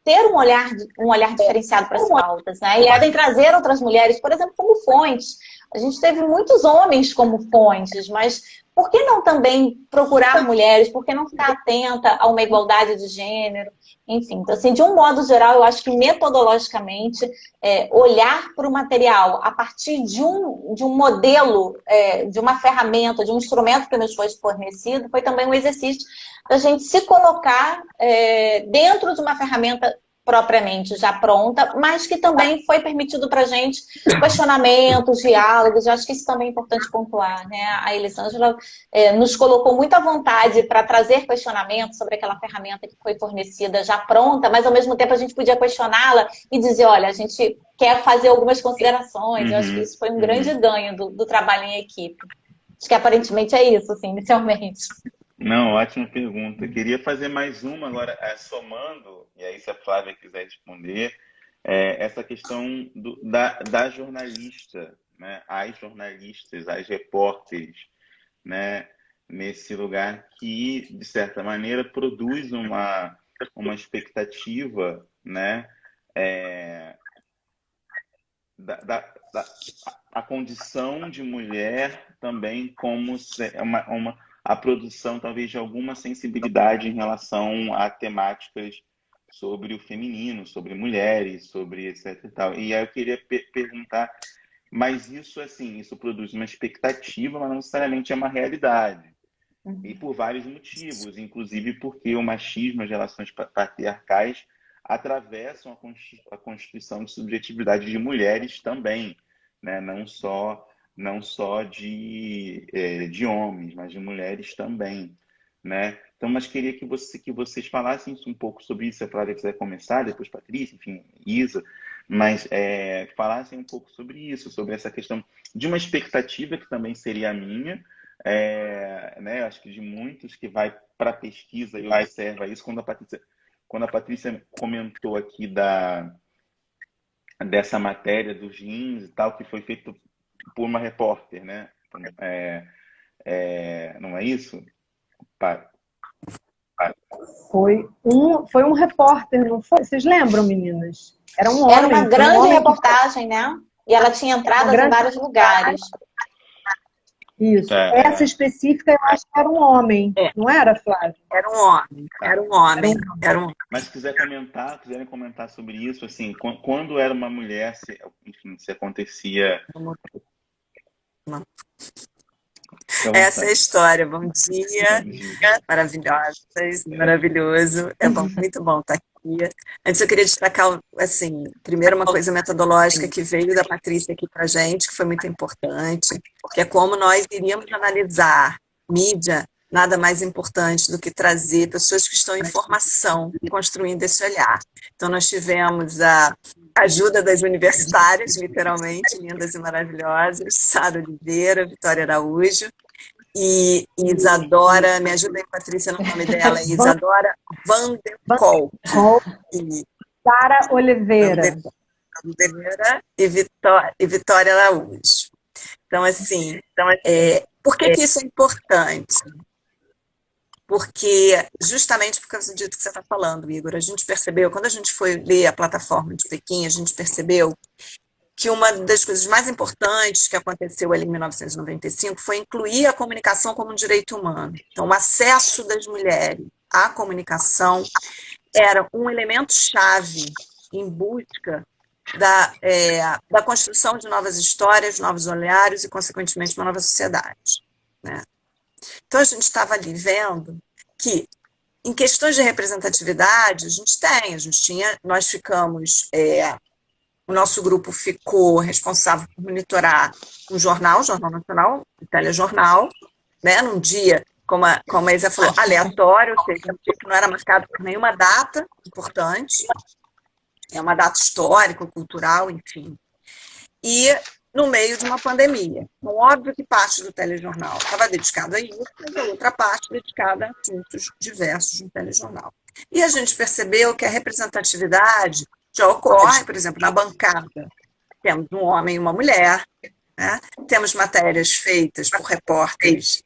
ter um olhar diferenciado para as pautas, né, e podem trazer outras mulheres, por exemplo, como fontes. A gente teve muitos homens como fontes, mas por que não também procurar mulheres? Por que não ficar atenta a uma igualdade de gênero? Enfim, então, assim, de um modo geral, eu acho que metodologicamente, olhar para o material a partir de um modelo, de uma ferramenta, de um instrumento que nos foi fornecido, foi também um exercício da gente se colocar dentro de uma ferramenta propriamente já pronta, mas que também foi permitido para a gente questionamentos, diálogos. Eu acho que isso também é importante pontuar, né? A Elisângela nos colocou muita vontade para trazer questionamentos sobre aquela ferramenta que foi fornecida já pronta, mas ao mesmo tempo a gente podia questioná-la e dizer, olha, a gente quer fazer algumas considerações. Eu acho que isso foi um grande ganho do trabalho em equipe. Acho que aparentemente é isso, assim, inicialmente. Não, ótima pergunta. Queria fazer mais uma agora, somando, e aí se a Flávia quiser responder, essa questão da jornalista, né? As jornalistas, as repórteres, né? Nesse lugar que, de certa maneira, produz uma expectativa, né? A condição de mulher também como a produção, talvez, de alguma sensibilidade em relação a temáticas sobre o feminino, sobre mulheres, sobre etc e tal. E aí eu queria perguntar, mas isso, assim, isso produz uma expectativa, mas não necessariamente é uma realidade. E por vários motivos, inclusive porque o machismo, as relações patriarcais atravessam a constituição de subjetividade de mulheres também, né? Não só de homens, mas de mulheres também, né? Então, mas queria que vocês falassem um pouco sobre isso. Se a Flávia quiser começar, depois Patrícia, enfim, Isa, mas falassem um pouco sobre isso, sobre essa questão de uma expectativa que também seria a minha, né? Acho que de muitos que vai para a pesquisa e observa isso. Quando a Patrícia comentou aqui dessa matéria dos jeans e tal, que foi feito por uma repórter, né? Não é isso? Foi um repórter, não foi? Vocês lembram, meninas? Era um homem. Era uma grande reportagem, né? E ela tinha entradas em vários lugares. Isso. Essa específica, eu acho que era um homem. Não era, Flávia? Era um homem. Mas se quiserem comentar sobre isso, assim, quando era uma mulher, se acontecia... Essa é a história. Bom dia, maravilhosas, maravilhoso. Muito bom estar aqui. Antes eu queria destacar, assim, primeiro uma coisa metodológica que veio da Patrícia aqui pra gente, que foi muito importante, que é como nós iríamos analisar mídia, nada mais importante do que trazer pessoas que estão em formação, construindo esse olhar. Então nós tivemos a ajuda das universitárias, literalmente, lindas e maravilhosas, Sara Oliveira, Vitória Araújo, e Isadora, me ajuda aí, Patrícia, no nome dela, Isadora Vanderkolk. E Sara Oliveira. E Vitória Araújo. Então, assim, por que isso é importante? Porque, justamente por causa disso que você está falando, Igor, a gente percebeu, quando a gente foi ler a plataforma de Pequim, a gente percebeu que uma das coisas mais importantes que aconteceu ali em 1995 foi incluir a comunicação como um direito humano. Então, o acesso das mulheres à comunicação era um elemento-chave em busca da construção de novas histórias, novos olhares e, consequentemente, uma nova sociedade, né? Então, a gente estava ali vendo que, em questões de representatividade, nós ficamos, o nosso grupo ficou responsável por monitorar um jornal, o Jornal Nacional, o telejornal, né, num dia, como a Isa falou, aleatório, ou seja, que não era marcado por nenhuma data importante, é uma data histórica, cultural, enfim. E no meio de uma pandemia. Então, óbvio que parte do telejornal estava dedicada a isso, mas a outra parte dedicada a assuntos diversos no telejornal. E a gente percebeu que a representatividade já ocorre, por exemplo, na bancada. Temos um homem e uma mulher, né? Temos matérias feitas por repórteres,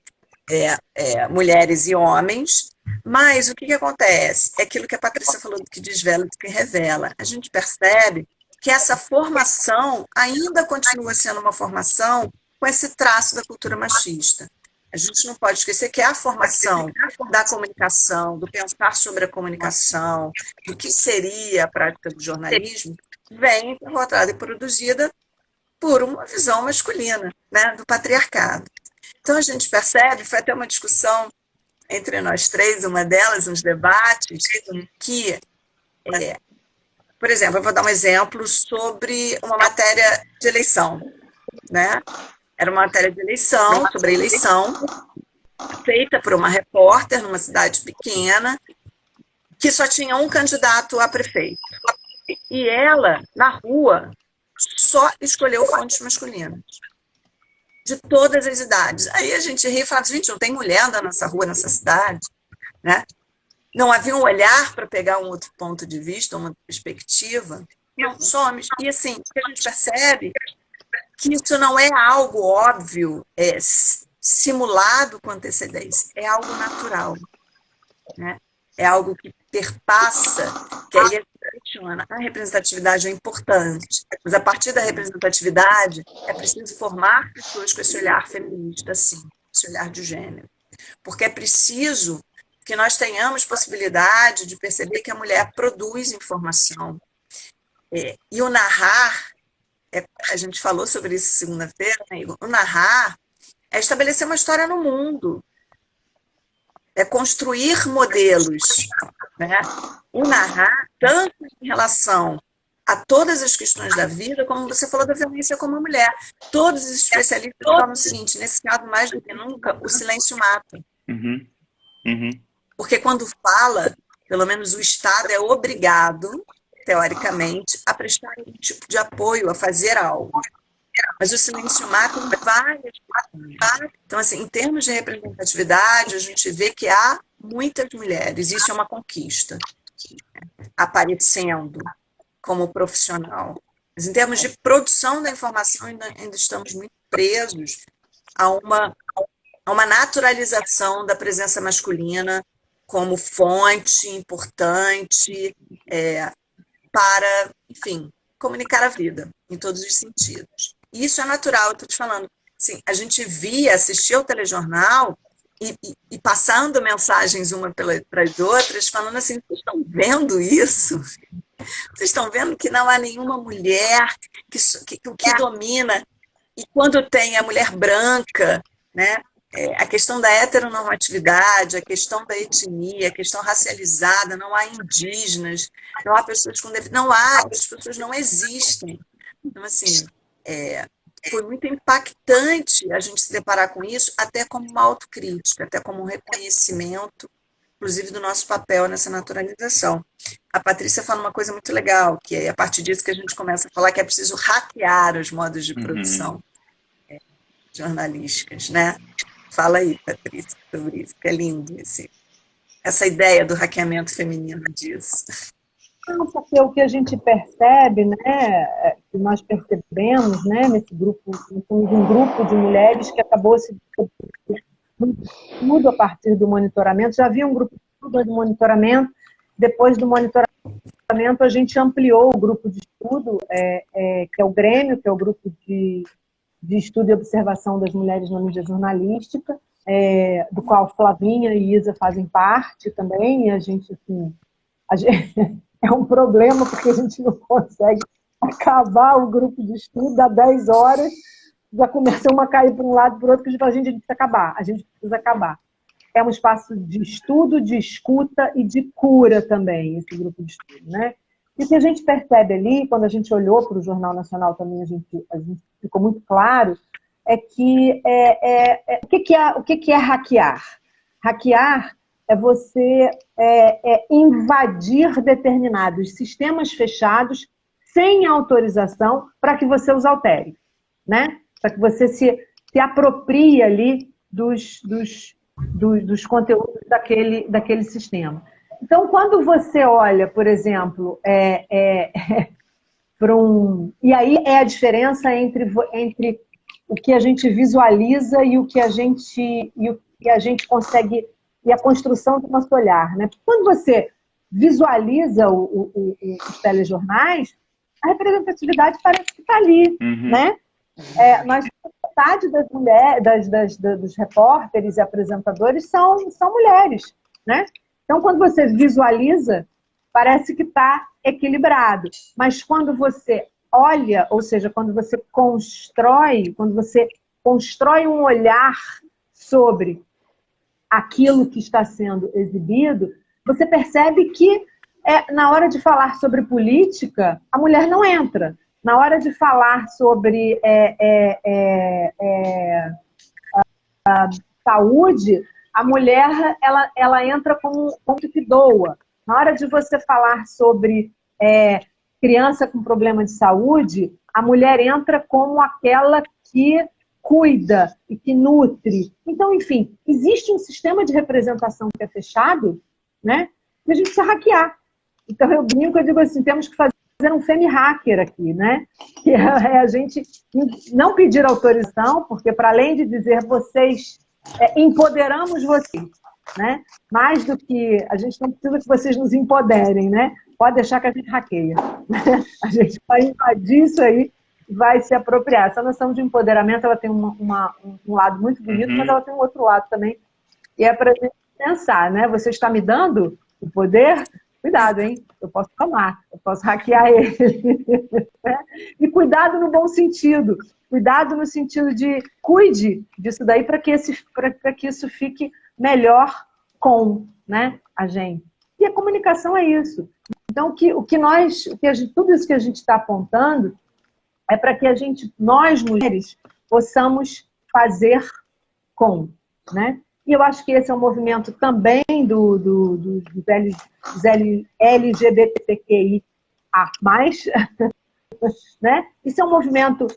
mulheres e homens, mas o que acontece? É aquilo que a Patrícia falou do que desvela e do que revela. A gente percebe que essa formação ainda continua sendo uma formação com esse traço da cultura machista. A gente não pode esquecer que a formação da comunicação, do pensar sobre a comunicação, do que seria a prática do jornalismo, vem encontrada e produzida por uma visão masculina, né, do patriarcado. Então, a gente percebe, foi até uma discussão entre nós três, uma delas, uns debates, que, por exemplo, eu vou dar um exemplo sobre uma matéria de eleição, né? Era uma matéria de eleição, sobre a eleição, feita por uma repórter numa cidade pequena, que só tinha um candidato a prefeito. E ela, na rua, só escolheu fontes masculinas, de todas as idades. Aí a gente ri e fala, gente, não tem mulher andando nessa rua, nessa cidade, né? Não havia um olhar para pegar um outro ponto de vista, uma perspectiva. Não, somos. E assim, a gente percebe que isso não é algo óbvio, simulado com antecedência, é algo natural, né? É algo que perpassa, que aí questiona. A representatividade é importante, mas a partir da representatividade é preciso formar pessoas com esse olhar feminista, sim, esse olhar de gênero. Porque é preciso que nós tenhamos possibilidade de perceber que a mulher produz informação. E o narrar, a gente falou sobre isso segunda-feira, né, Igor? O narrar é estabelecer uma história no mundo, é construir modelos, né? O narrar, tanto em relação a todas as questões da vida, como você falou da violência como a mulher. Todos os especialistas falam o seguinte, nesse caso, mais do que nunca, o silêncio mata. Uhum. Uhum. Porque quando fala, pelo menos o Estado é obrigado, teoricamente, a prestar um tipo de apoio, a fazer algo. Mas o silêncio mata em várias questões. Então, assim, em termos de representatividade, a gente vê que há muitas mulheres, isso é uma conquista, aparecendo como profissional. Mas em termos de produção da informação, ainda estamos muito presos a uma naturalização da presença masculina como fonte importante para, enfim, comunicar a vida, em todos os sentidos. E isso é natural, eu estou te falando. Assim, a gente assistia ao telejornal e passando mensagens uma para as outras, falando assim, vocês estão vendo isso? Vocês estão vendo que não há nenhuma mulher que domina, e quando tem a mulher branca, né? A questão da heteronormatividade, a questão da etnia, a questão racializada, não há indígenas, não há pessoas com deficiência, não há, as pessoas não existem. Então, assim, foi muito impactante a gente se deparar com isso, até como uma autocrítica, até como um reconhecimento, inclusive do nosso papel nessa naturalização. A Patrícia fala uma coisa muito legal, que é a partir disso que a gente começa a falar que é preciso hackear os modos de produção jornalísticas, né? Fala aí, Patrícia, sobre isso, que é lindo essa ideia do hackeamento feminino disso. Não, porque o que a gente percebe, né, que nós percebemos, né, nesse grupo, somos um grupo de mulheres que acabou se tudo a partir do monitoramento. Já havia um grupo de monitoramento, depois do monitoramento a gente ampliou o grupo de estudo, que é o Grêmio, que é o grupo de estudo e observação das mulheres na mídia jornalística, do qual Flavinha e Isa fazem parte também, e a gente, assim, é um problema porque a gente não consegue acabar o grupo de estudo, dá 10 horas, já começa uma a cair para um lado e para o outro, que a gente fala, gente precisa acabar. É um espaço de estudo, de escuta e de cura também, esse grupo de estudo, né? E o que a gente percebe ali, quando a gente olhou para o Jornal Nacional também, a gente ficou muito claro, é que o que é hackear? Hackear é você invadir determinados sistemas fechados sem autorização para que você os altere, né? Para que você se aproprie ali dos conteúdos daquele sistema. Então, quando você olha, por exemplo, para e aí é a diferença entre o que a gente visualiza e o que a gente consegue, e a construção do nosso olhar, né? Quando você visualiza os telejornais, a representatividade parece que está ali, né? Nós, metade das mulheres, dos repórteres e apresentadores são mulheres, né? Então, quando você visualiza, parece que está equilibrado. Mas quando você olha, ou seja, quando você constrói um olhar sobre aquilo que está sendo exibido, você percebe que na hora de falar sobre política, a mulher não entra. Na hora de falar sobre saúde, a mulher ela entra como um ponto que doa. Na hora de você falar sobre criança com problema de saúde, a mulher entra como aquela que cuida e que nutre. Então, enfim, existe um sistema de representação que é fechado, né? E a gente precisa hackear. Então, eu brinco, eu digo assim, temos que fazer um femi-hacker aqui, né? Que é a gente não pedir autorização, porque para além de dizer vocês, empoderamos vocês, né? Mais do que, a gente não precisa que vocês nos empoderem, né? Pode deixar que a gente hackeia. A gente vai invadir isso aí, vai se apropriar. Essa noção de empoderamento, ela tem um lado muito bonito, mas ela tem um outro lado também, e é para a gente pensar, né? Você está me dando o poder? Cuidado, hein? Eu posso tomar, eu posso hackear ele. E cuidado no bom sentido. Cuidado no sentido de cuide disso daí para que isso fique melhor com, né, a gente. E a comunicação é isso. Então, tudo isso que a gente está apontando é para que nós mulheres, possamos fazer com, né? E eu acho que esse é um movimento também dos LGBTQIA+, né? Isso é um movimento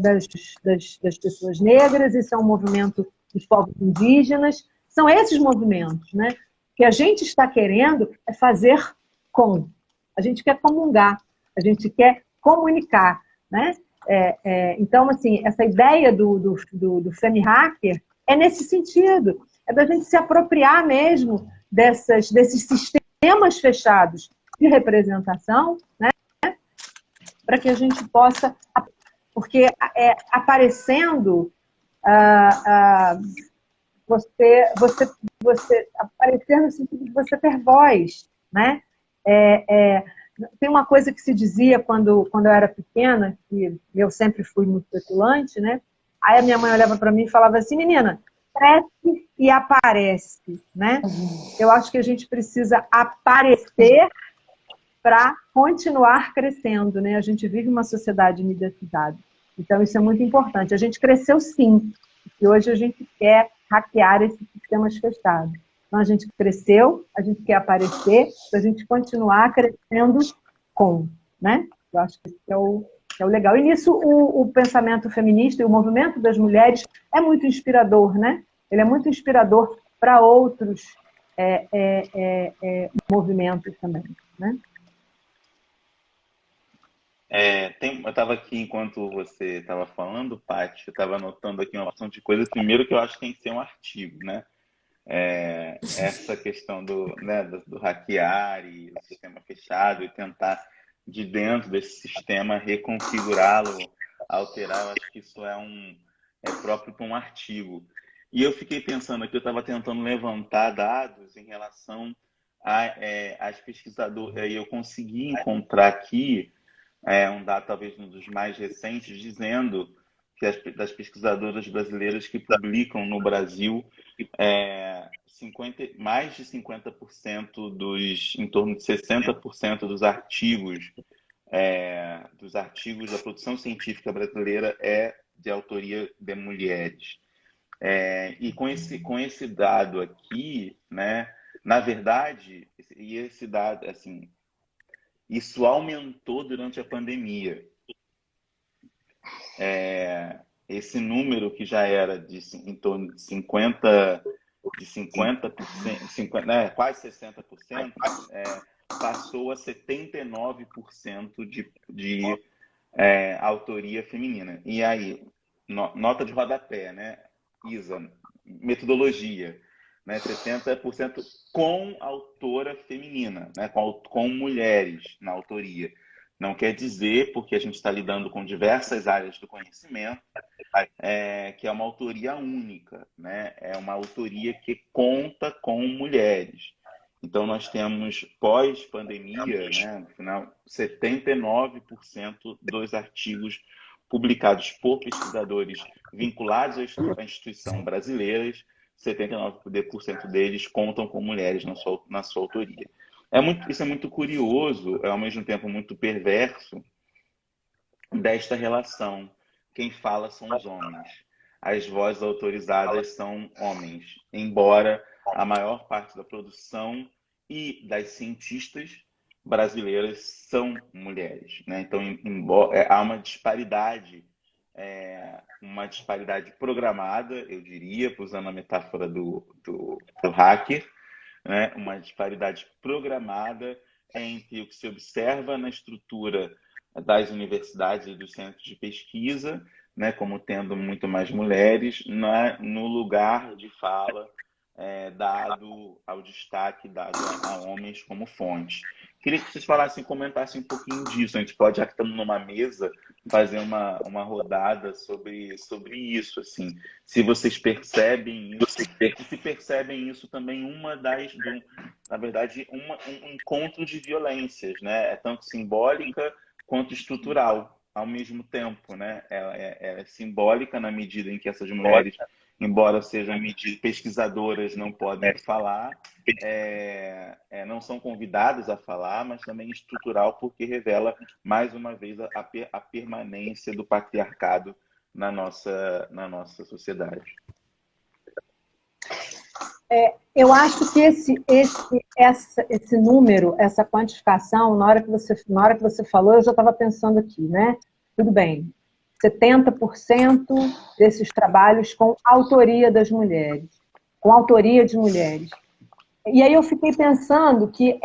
das pessoas negras, isso é um movimento dos povos indígenas, são esses movimentos, né? O que a gente está querendo é fazer com. A gente quer comungar, a gente quer comunicar, né? Então, assim, essa ideia do femi-hacker é nesse sentido, é da gente se apropriar mesmo desses sistemas fechados de representação, né? Para que a gente possa, porque aparecendo você aparecer no sentido de você ter voz, né? Tem uma coisa que se dizia quando eu era pequena, que eu sempre fui muito petulante, né? Aí a minha mãe olhava para mim e falava assim, menina, cresce e aparece, né? Eu acho que a gente precisa aparecer para continuar crescendo, né? A gente vive uma sociedade mediatizada. Então, isso é muito importante. A gente cresceu sim, e hoje a gente quer hackear esses sistemas fechados. Então, a gente cresceu, a gente quer aparecer, para a gente continuar crescendo com, né? Eu acho que esse é que é o legal. E nisso o pensamento feminista e o movimento das mulheres é muito inspirador, né? Ele é muito inspirador para outros movimentos também, né? Eu estava aqui, enquanto você estava falando, Paty, eu estava anotando aqui uma porção de coisas. Primeiro que eu acho que tem que ser um artigo, né? Essa questão do hackear e o sistema fechado e tentar, de dentro desse sistema, reconfigurá-lo, alterar, eu acho que isso é próprio para um artigo. E eu fiquei pensando aqui, eu estava tentando levantar dados em relação às pesquisadoras, e eu consegui encontrar aqui um dado, talvez um dos mais recentes, dizendo que das pesquisadoras brasileiras que publicam no Brasil, mais de 50% em torno de 60% dos artigos da produção científica brasileira é de autoria de mulheres. E com esse dado aqui, né, na verdade, esse dado, assim, isso aumentou durante a pandemia. Esse número que já era em torno de 50%, quase 60%, passou a 79% de autoria feminina. E aí, nota de rodapé, né? Isa, metodologia, né? 70% com autora feminina, né? Com mulheres na autoria. Não quer dizer, porque a gente está lidando com diversas áreas do conhecimento, que é uma autoria única, né? É uma autoria que conta com mulheres. Então, nós temos, pós-pandemia, né, no final, 79% dos artigos publicados por pesquisadores vinculados à instituição brasileiras, 79% deles contam com mulheres na sua autoria. Isso é muito curioso, ao mesmo tempo muito perverso, desta relação. Quem fala são os homens. As vozes autorizadas são homens, embora a maior parte da produção e das cientistas brasileiras são mulheres, né? Então, há uma disparidade programada, eu diria, usando a metáfora do hacker, né? Uma disparidade programada entre o que se observa na estrutura das universidades e dos centros de pesquisa, né, como tendo muito mais mulheres, no lugar de fala dado ao destaque dado a homens como fonte. Queria que vocês comentassem um pouquinho disso. A gente pode, já que estamos numa mesa, fazer uma rodada sobre isso, assim. Se vocês percebem isso, e se percebem isso também na verdade, um encontro de violências, né? É tanto simbólica quanto estrutural ao mesmo tempo, né? Ela é simbólica na medida em que essas mulheres, embora sejam pesquisadoras, não podem falar, não são convidadas a falar, mas também estrutural, porque revela, mais uma vez, a permanência do patriarcado na nossa sociedade. Eu acho que esse número, essa quantificação, na hora que você falou, eu já estava pensando aqui, né? Tudo bem, 70% desses trabalhos com autoria das mulheres, com autoria de mulheres. E aí eu fiquei pensando que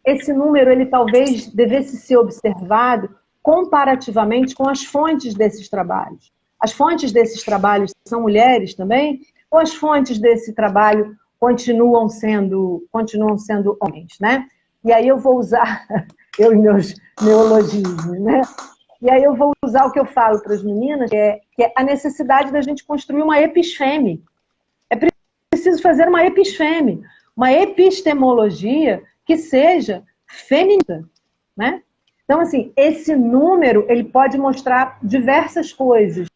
esse número, ele talvez devesse ser observado comparativamente com as fontes desses trabalhos. As fontes desses trabalhos são mulheres também? Ou as fontes desse trabalho continuam sendo homens, né? E aí eu vou usar, eu e meus neologismos, né? E aí eu vou usar o que eu falo para as meninas, que é a necessidade da gente construir uma episfeme. É preciso fazer uma episfeme, uma epistemologia que seja feminista, né? Então, assim, esse número, ele pode mostrar diversas coisas,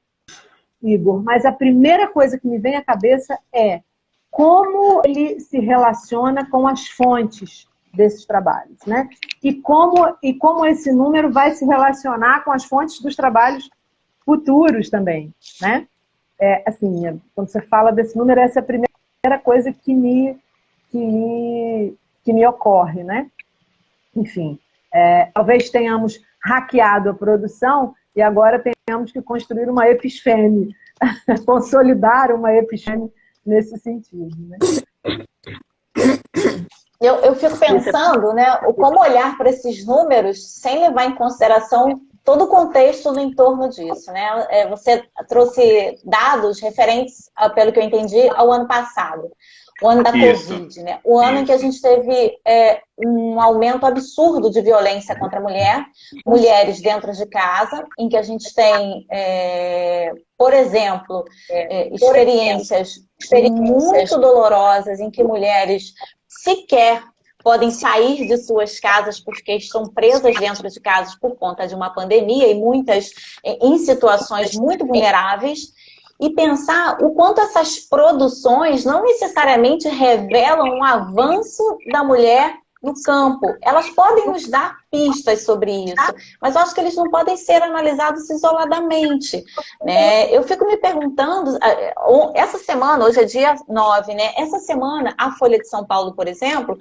Igor, mas a primeira coisa que me vem à cabeça é como ele se relaciona com as fontes desses trabalhos, né? E como esse número vai se relacionar com as fontes dos trabalhos futuros também, né? Assim, quando você fala desse número, essa é a primeira coisa que me ocorre, né? Enfim, talvez tenhamos hackeado a produção e agora temos que construir uma epifene, consolidar uma epifene nesse sentido, né? Eu fico pensando, né, como olhar para esses números sem levar em consideração todo o contexto no entorno disso, né? Você trouxe dados referentes, pelo que eu entendi, ao ano passado, o ano da Covid, né? O ano em que a gente teve um aumento absurdo de violência contra a mulher, mulheres dentro de casa, em que a gente tem, por exemplo, experiências muito dolorosas em que mulheres sequer podem sair de suas casas porque estão presas dentro de casas por conta de uma pandemia e muitas em situações muito vulneráveis, e pensar o quanto essas produções não necessariamente revelam um avanço da mulher no campo. Elas podem nos dar pistas sobre isso, mas eu acho que eles não podem ser analisados isoladamente, né? Eu fico me perguntando, essa semana, hoje é dia 9, né? Essa semana, a Folha de São Paulo, por exemplo,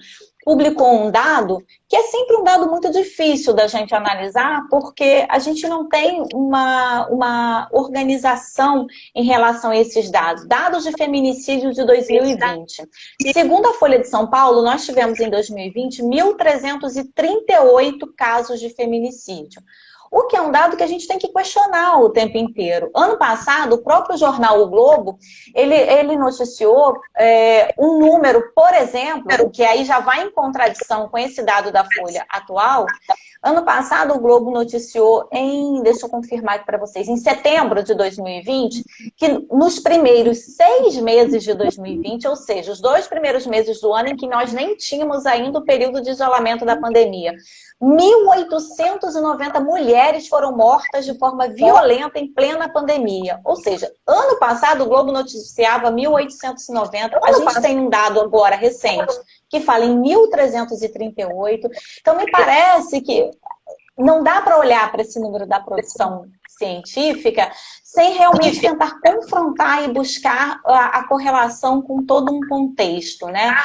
publicou um dado que é sempre um dado muito difícil da gente analisar, porque a gente não tem uma organização em relação a esses dados. Dados de feminicídio de 2020. Segundo a Folha de São Paulo, nós tivemos em 2020 1.338 casos de feminicídio. O que é um dado que a gente tem que questionar o tempo inteiro. Ano passado, o próprio jornal O Globo, ele noticiou um número, por exemplo, que aí já vai em contradição com esse dado da Folha atual. Ano passado, o Globo noticiou deixa eu confirmar aqui para vocês, em setembro de 2020, que nos primeiros 6 meses de 2020, ou seja, os 2 primeiros meses do ano em que nós nem tínhamos ainda o período de isolamento da pandemia, 1.890 mulheres foram mortas de forma violenta em plena pandemia. Ou seja, ano passado o Globo noticiava 1.890. A gente tem um dado agora recente que fala em 1.338. Então me parece que não dá para olhar para esse número da produção científica sem realmente tentar confrontar e buscar a correlação com todo um contexto, né?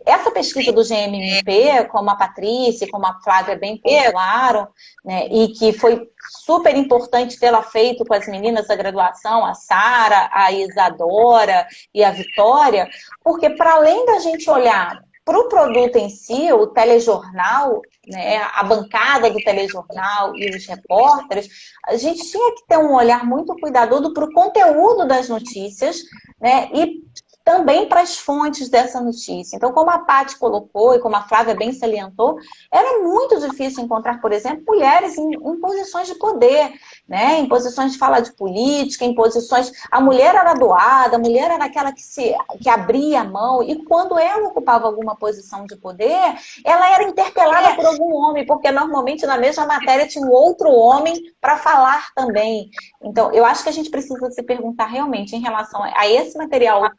Essa pesquisa do GMMP, como a Patrícia, como a Flávia bem pontuaram, né, e que foi super importante tê-la feito com as meninas da graduação, a Sara, a Isadora e a Vitória, porque para além da gente olhar para o produto em si, o telejornal, né, a bancada do telejornal e os repórteres, a gente tinha que ter um olhar muito cuidadoso para o conteúdo das notícias, né, e também para as fontes dessa notícia. Então, como a Paty colocou e como a Flávia bem salientou, era muito difícil encontrar, por exemplo, mulheres em posições de poder, né? Em posições de falar de política, em posições... A mulher era doada, a mulher era aquela que abria a mão, e quando ela ocupava alguma posição de poder, ela era interpelada por algum homem, porque normalmente na mesma matéria tinha um outro homem para falar também. Então, eu acho que a gente precisa se perguntar realmente em relação a esse material...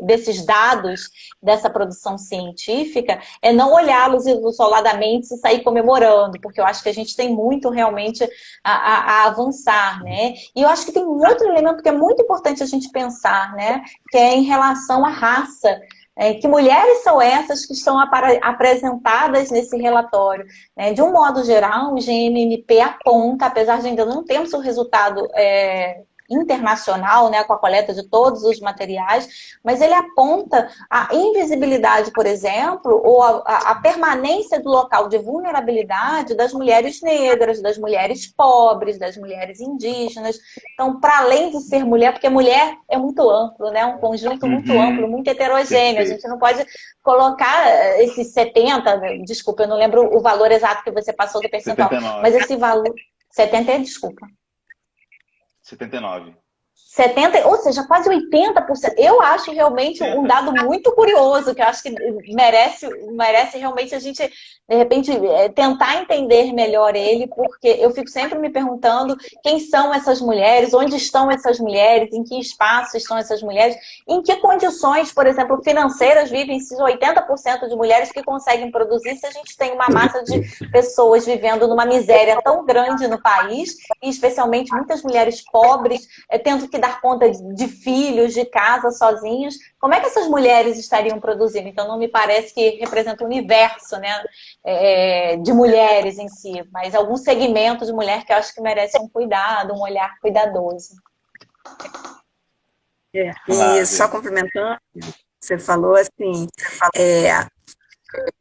desses dados, dessa produção científica, não olhá-los isoladamente e sair comemorando, porque eu acho que a gente tem muito realmente a avançar, né? E eu acho que tem um outro elemento que é muito importante a gente pensar, né? Que é em relação à raça. Que mulheres são essas que estão apresentadas nesse relatório? Né? De um modo geral, o GMMP aponta, apesar de ainda não termos o resultado internacional, né, com a coleta de todos os materiais, mas ele aponta a invisibilidade, por exemplo, ou a permanência do local de vulnerabilidade das mulheres negras, das mulheres pobres, das mulheres indígenas. Então, para além de ser mulher, porque mulher é muito amplo, né, um conjunto muito amplo, muito heterogêneo, a gente não pode colocar esses 70, desculpa, eu não lembro o valor exato que você passou do percentual, 79. Mas esse valor... 70, desculpa. 79. 70, ou seja, quase 80%. Eu acho realmente um dado muito curioso, que eu acho que merece realmente a gente, de repente, tentar entender melhor ele, porque eu fico sempre me perguntando quem são essas mulheres, onde estão essas mulheres, em que espaço estão essas mulheres, em que condições, por exemplo, financeiras vivem esses 80% de mulheres que conseguem produzir, se a gente tem uma massa de pessoas vivendo numa miséria tão grande no país, e especialmente muitas mulheres pobres, tendo que dar conta de filhos, de casa, sozinhos, como é que essas mulheres estariam produzindo? Então, não me parece que representa o universo, né, de mulheres em si, mas algum segmento de mulher que eu acho que merece um cuidado, um olhar cuidadoso. E só complementando, você falou assim,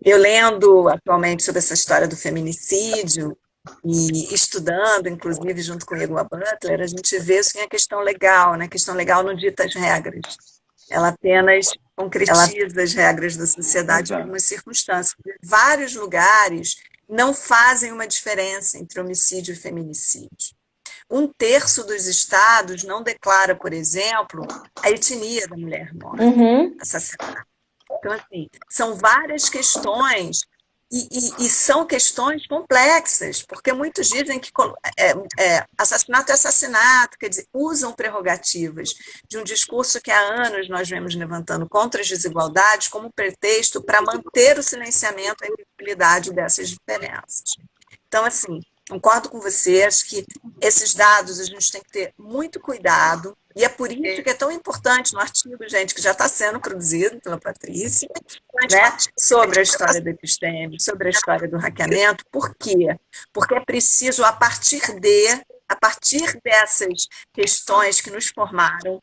eu lendo atualmente sobre essa história do feminicídio e estudando, inclusive, junto com Egua Butler, a gente vê assim, a questão legal, né? A questão legal não dita as regras. Ela apenas concretiza as regras da sociedade em algumas circunstâncias. Vários lugares não fazem uma diferença entre homicídio e feminicídio. 1/3 dos estados não declara, por exemplo, a etnia da mulher morta, assassinada. Então, assim, são várias questões e são questões complexas, porque muitos dizem que assassinato é assassinato, quer dizer, usam prerrogativas de um discurso que há anos nós vemos levantando contra as desigualdades como pretexto para manter o silenciamento e a invisibilidade dessas diferenças. Então, assim, concordo com você, acho que esses dados a gente tem que ter muito cuidado, e é por isso que é tão importante no artigo, gente, que já está sendo produzido pela Patrícia, né, sobre a história do episteme, sobre a história do hackeamento. Por quê? Porque é preciso, a partir dessas questões que nos formaram,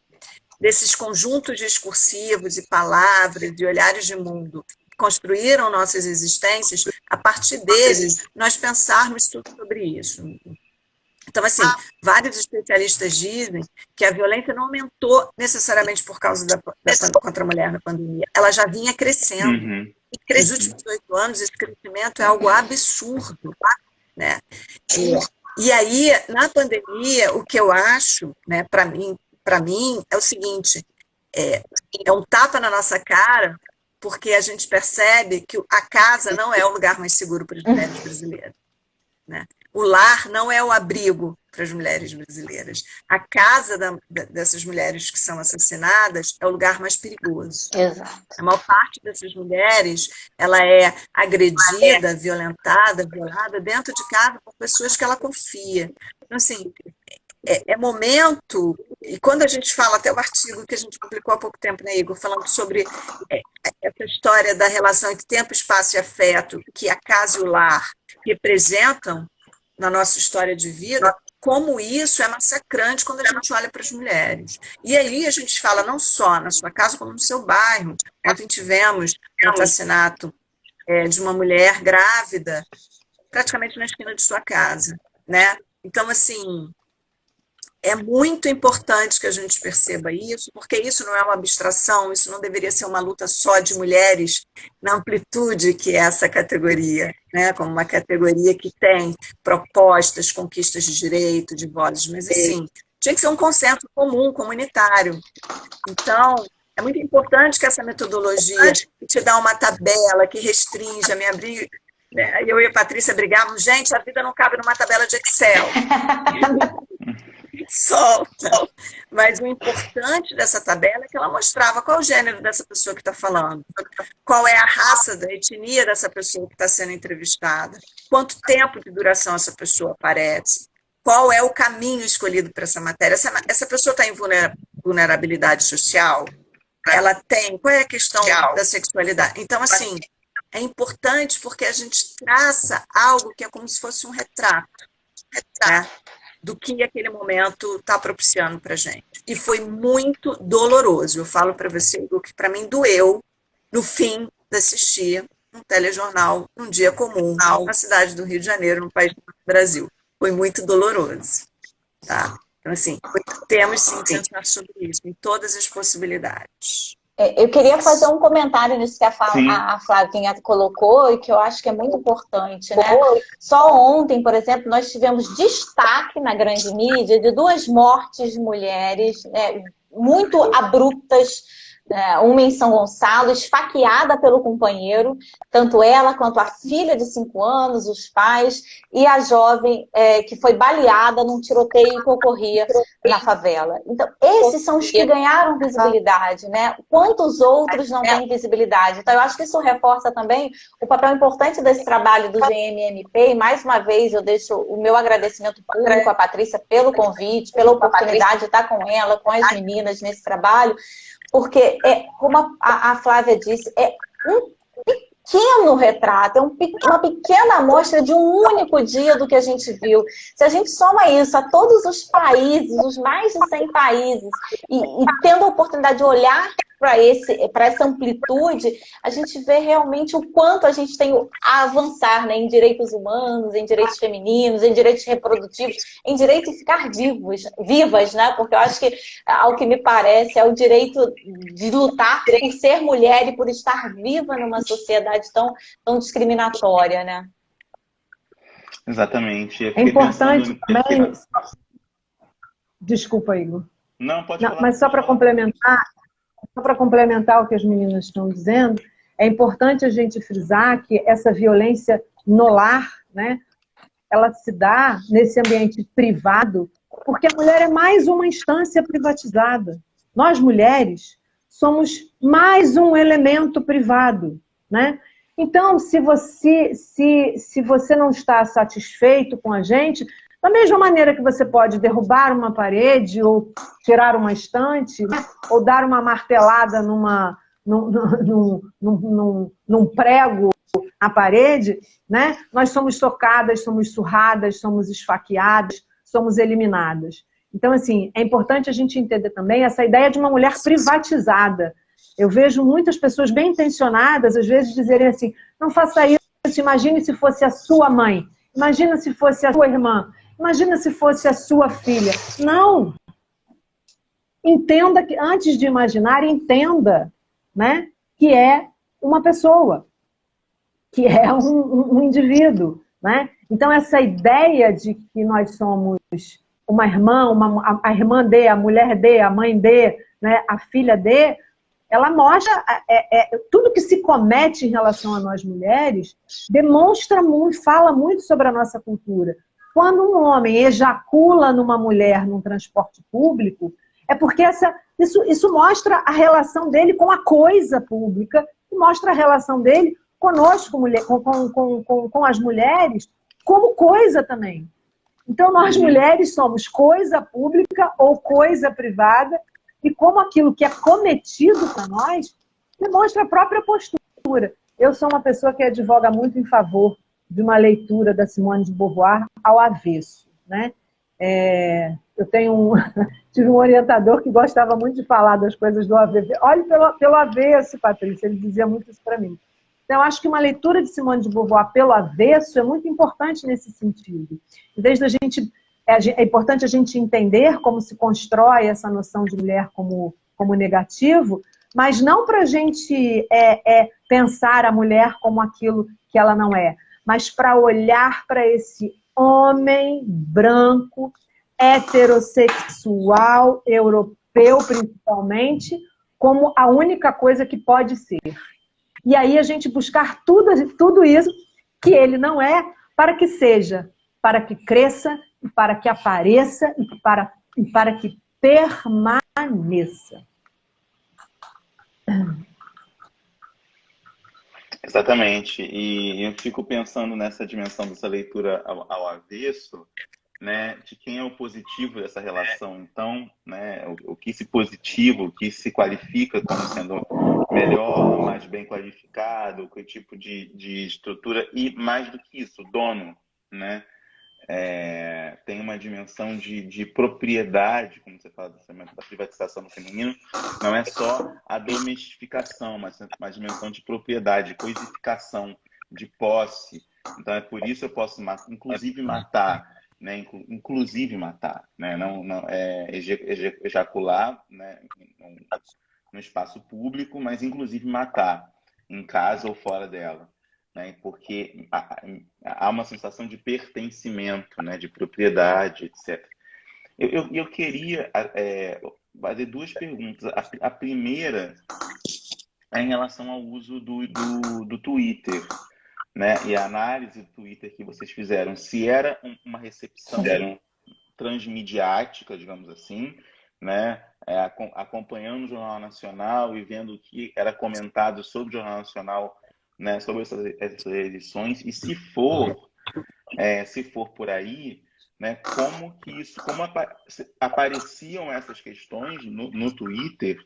desses conjuntos discursivos e palavras e olhares de mundo que construíram nossas existências, a partir deles, nós pensarmos tudo sobre isso. Então, assim, vários especialistas dizem que a violência não aumentou necessariamente por causa da contra a mulher na pandemia. Ela já vinha crescendo. E nos últimos 8 anos, esse crescimento é algo absurdo, né? E aí, na pandemia, o que eu acho, né, para mim, é o seguinte, é um tapa na nossa cara, porque a gente percebe que a casa não é o lugar mais seguro para as mulheres brasileiras, né? O lar não é o abrigo para as mulheres brasileiras. A casa dessas mulheres que são assassinadas é o lugar mais perigoso. Exato. A maior parte dessas mulheres, ela é agredida, violentada, violada dentro de casa por pessoas que ela confia. Então, assim, é momento, e quando a gente fala, até o artigo que a gente publicou há pouco tempo, né, Igor, falando sobre essa história da relação entre tempo, espaço e afeto, que a casa e o lar representam na nossa história de vida, como isso é massacrante quando a gente olha para as mulheres. E aí a gente fala não só na sua casa, como no seu bairro. Ontem tivemos um assassinato de uma mulher grávida, praticamente na esquina de sua casa, né? Então, assim, é muito importante que a gente perceba isso, porque isso não é uma abstração, isso não deveria ser uma luta só de mulheres na amplitude que é essa categoria, né? Como uma categoria que tem propostas, conquistas de direito, de vozes, mas assim, tinha que ser um consenso comum, comunitário. Então, é muito importante que essa metodologia que te dá uma tabela, que restringe a minha briga, né? Eu e a Patrícia brigávamos, gente, a vida não cabe numa tabela de Excel. Solta. Mas o importante dessa tabela é que ela mostrava qual é o gênero dessa pessoa que está falando, qual é a raça, da etnia dessa pessoa que está sendo entrevistada, quanto tempo de duração essa pessoa aparece, qual é o caminho escolhido para essa matéria. Essa pessoa está em vulnerabilidade social? Ela tem? Qual é a questão da sexualidade? Então, assim, é importante porque a gente traça algo que é como se fosse um retrato, né, do que aquele momento está propiciando para a gente. E foi muito doloroso. Eu falo para você, o que para mim doeu no fim de assistir um telejornal num dia comum, na cidade do Rio de Janeiro, no país do Brasil. Foi muito doloroso. Tá? Então, assim, temos sim que pensar sobre isso, em todas as possibilidades. Eu queria fazer um comentário nisso que a Flavinha colocou e que eu acho que é muito importante, né? Só ontem, por exemplo, nós tivemos destaque na grande mídia de 2 mortes de mulheres, né, muito abruptas uma em São Gonçalo, esfaqueada pelo companheiro, tanto ela quanto a filha de 5 anos, os pais, e a jovem que foi baleada num tiroteio que ocorria na favela. Então, esses são os que ganharam visibilidade, né? Quantos outros não têm visibilidade? Então, eu acho que isso reforça também o papel importante desse trabalho do GMMP, e mais uma vez eu deixo o meu agradecimento público à Patrícia pelo convite, pela oportunidade de estar com ela, com as meninas nesse trabalho, porque, como a Flávia disse, é um pequeno retrato, uma pequena amostra de um único dia do que a gente viu. Se a gente soma isso a todos os países, os mais de 100 países, e tendo a oportunidade de olhar para essa amplitude, a gente vê realmente o quanto a gente tem a avançar, né, em direitos humanos, em direitos femininos, em direitos reprodutivos, em direito de ficar vivas, né? Porque eu acho que, ao que me parece, é o direito de lutar por ser mulher e por estar viva numa sociedade tão discriminatória, né? Exatamente. É importante também... Desculpa, Igor. Não, pode falar. Mas só para complementar o que as meninas estão dizendo, é importante a gente frisar que essa violência no lar, né, ela se dá nesse ambiente privado, porque a mulher é mais uma instância privatizada. Nós, mulheres, somos mais um elemento privado, né? Então, se você não está satisfeito com a gente, da mesma maneira que você pode derrubar uma parede, ou tirar uma estante, né? Ou dar uma martelada num prego na parede, né? Nós somos socadas, somos surradas, somos esfaqueadas, somos eliminadas. Então, assim, é importante a gente entender também essa ideia de uma mulher privatizada. Eu vejo muitas pessoas bem intencionadas, às vezes, dizerem assim, não faça isso, imagine se fosse a sua mãe, imagina se fosse a sua irmã, imagina se fosse a sua filha. Não! Entenda que, antes de imaginar, entenda, né, que é uma pessoa, que é um indivíduo, né? Então, essa ideia de que nós somos uma irmã, a irmã de, a mulher de, a mãe de, né, a filha de, ela mostra, tudo que se comete em relação a nós mulheres, demonstra muito, fala muito sobre a nossa cultura. Quando um homem ejacula numa mulher num transporte público, é porque isso mostra a relação dele com a coisa pública, e mostra a relação dele conosco, com as mulheres, como coisa também. Então, nós mulheres somos coisa pública ou coisa privada, e como aquilo que é cometido para nós, demonstra a própria postura. Eu sou uma pessoa que advoga muito em favor de uma leitura da Simone de Beauvoir ao avesso, né? Eu tive um orientador que gostava muito de falar das coisas do avesso. Olhe pelo avesso, Patrícia, ele dizia muito isso para mim. Então, eu acho que uma leitura de Simone de Beauvoir pelo avesso é muito importante nesse sentido. Em vez da gente... É importante a gente entender como se constrói essa noção de mulher como negativo, mas não para a gente pensar a mulher como aquilo que ela não é, mas para olhar para esse homem branco, heterossexual, europeu principalmente, como a única coisa que pode ser. E aí a gente buscar tudo isso que ele não é, para que seja, para que cresça, para que apareça e para que permaneça. Exatamente. E eu fico pensando nessa dimensão dessa leitura ao avesso, né, de quem é o positivo dessa relação. Então, né, o que se positivo, o que se qualifica como sendo melhor, mais bem qualificado, que tipo de estrutura, e mais do que isso, dono, né? Tem uma dimensão de propriedade, como você fala da privatização no feminino, não é só a domesticação, mas uma dimensão de propriedade, coisificação, de posse. Então, é por isso eu posso inclusive matar, né? Inclusive matar, né? Não ejacular, né? No espaço público, mas inclusive matar, em casa ou fora dela. Né, porque há uma sensação de pertencimento, né, de propriedade, etc. Eu queria fazer duas perguntas. A primeira é em relação ao uso do Twitter, né? E a análise do Twitter que vocês fizeram, se era uma recepção transmediática, digamos assim, né? Acompanhando o Jornal Nacional e vendo o que era comentado sobre o Jornal Nacional, né? Sobre essas eleições, e se for por aí, né? Como apareciam essas questões no Twitter,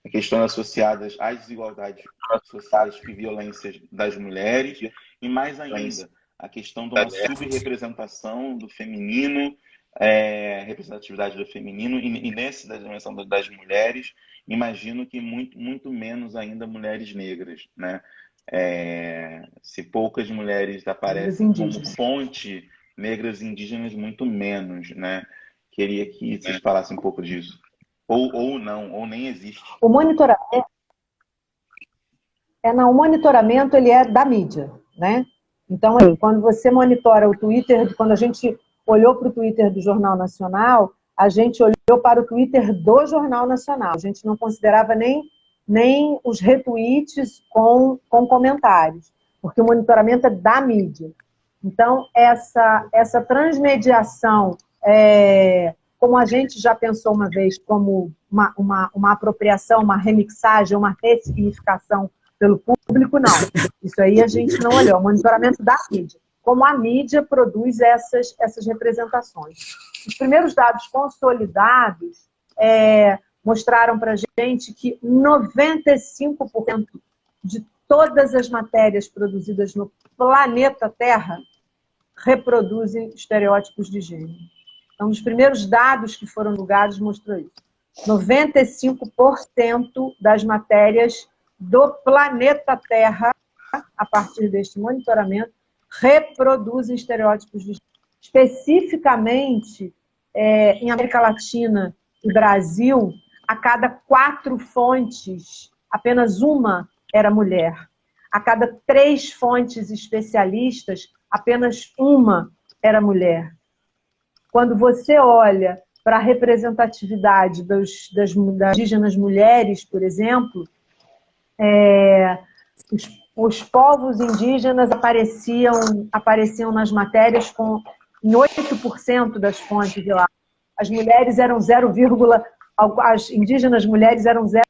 questões associadas às desigualdades sociais e violências das mulheres, e mais ainda, a questão de uma subrepresentação do feminino, representatividade do feminino, e nessa dimensão das mulheres, imagino que muito menos ainda mulheres negras, né? Se poucas mulheres aparecem como fonte, negras indígenas muito menos, né? Queria que vocês falassem um pouco disso. Ou não, ou nem existe. O monitoramento, o monitoramento ele é da mídia, né? Então, quando você monitora o Twitter, quando a gente olhou para o Twitter do Jornal Nacional, a gente olhou para o Twitter do Jornal Nacional. A gente não considerava nem os retweets com comentários, porque o monitoramento é da mídia. Então, essa transmediação, como a gente já pensou uma vez, como uma apropriação, uma remixagem, uma ressignificação pelo público, não. Isso aí a gente não olhou. O monitoramento da mídia. Como a mídia produz essas representações. Os primeiros dados consolidados mostraram para a gente que 95% de todas as matérias produzidas no planeta Terra reproduzem estereótipos de gênero. Então, os primeiros dados que foram divulgados mostrou isso. 95% das matérias do planeta Terra, a partir deste monitoramento, reproduzem estereótipos de gênero. Especificamente, em América Latina e Brasil, a cada 4 fontes, apenas uma era mulher. A cada 3 fontes especialistas, apenas uma era mulher. Quando você olha para a representatividade das indígenas mulheres, por exemplo, os povos indígenas apareciam nas matérias em 8% das fontes de lá. As mulheres eram as indígenas mulheres eram 0,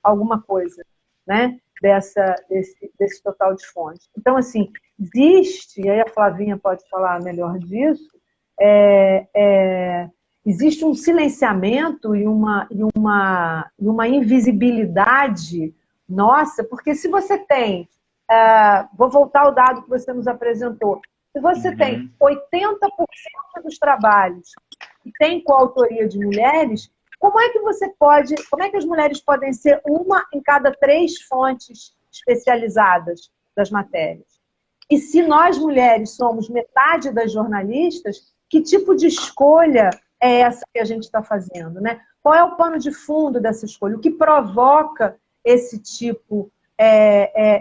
alguma coisa, né? Desse total de fontes. Então, assim, existe, e aí a Flavinha pode falar melhor disso, existe um silenciamento e uma invisibilidade nossa, porque se você tem, vou voltar ao dado que você nos apresentou, se você tem 80% dos trabalhos que tem coautoria de mulheres, como é que as mulheres podem ser uma em cada 3 fontes especializadas das matérias? E se nós mulheres somos metade das jornalistas, que tipo de escolha é essa que a gente está fazendo, né? Qual é o pano de fundo dessa escolha? O que provoca esse tipo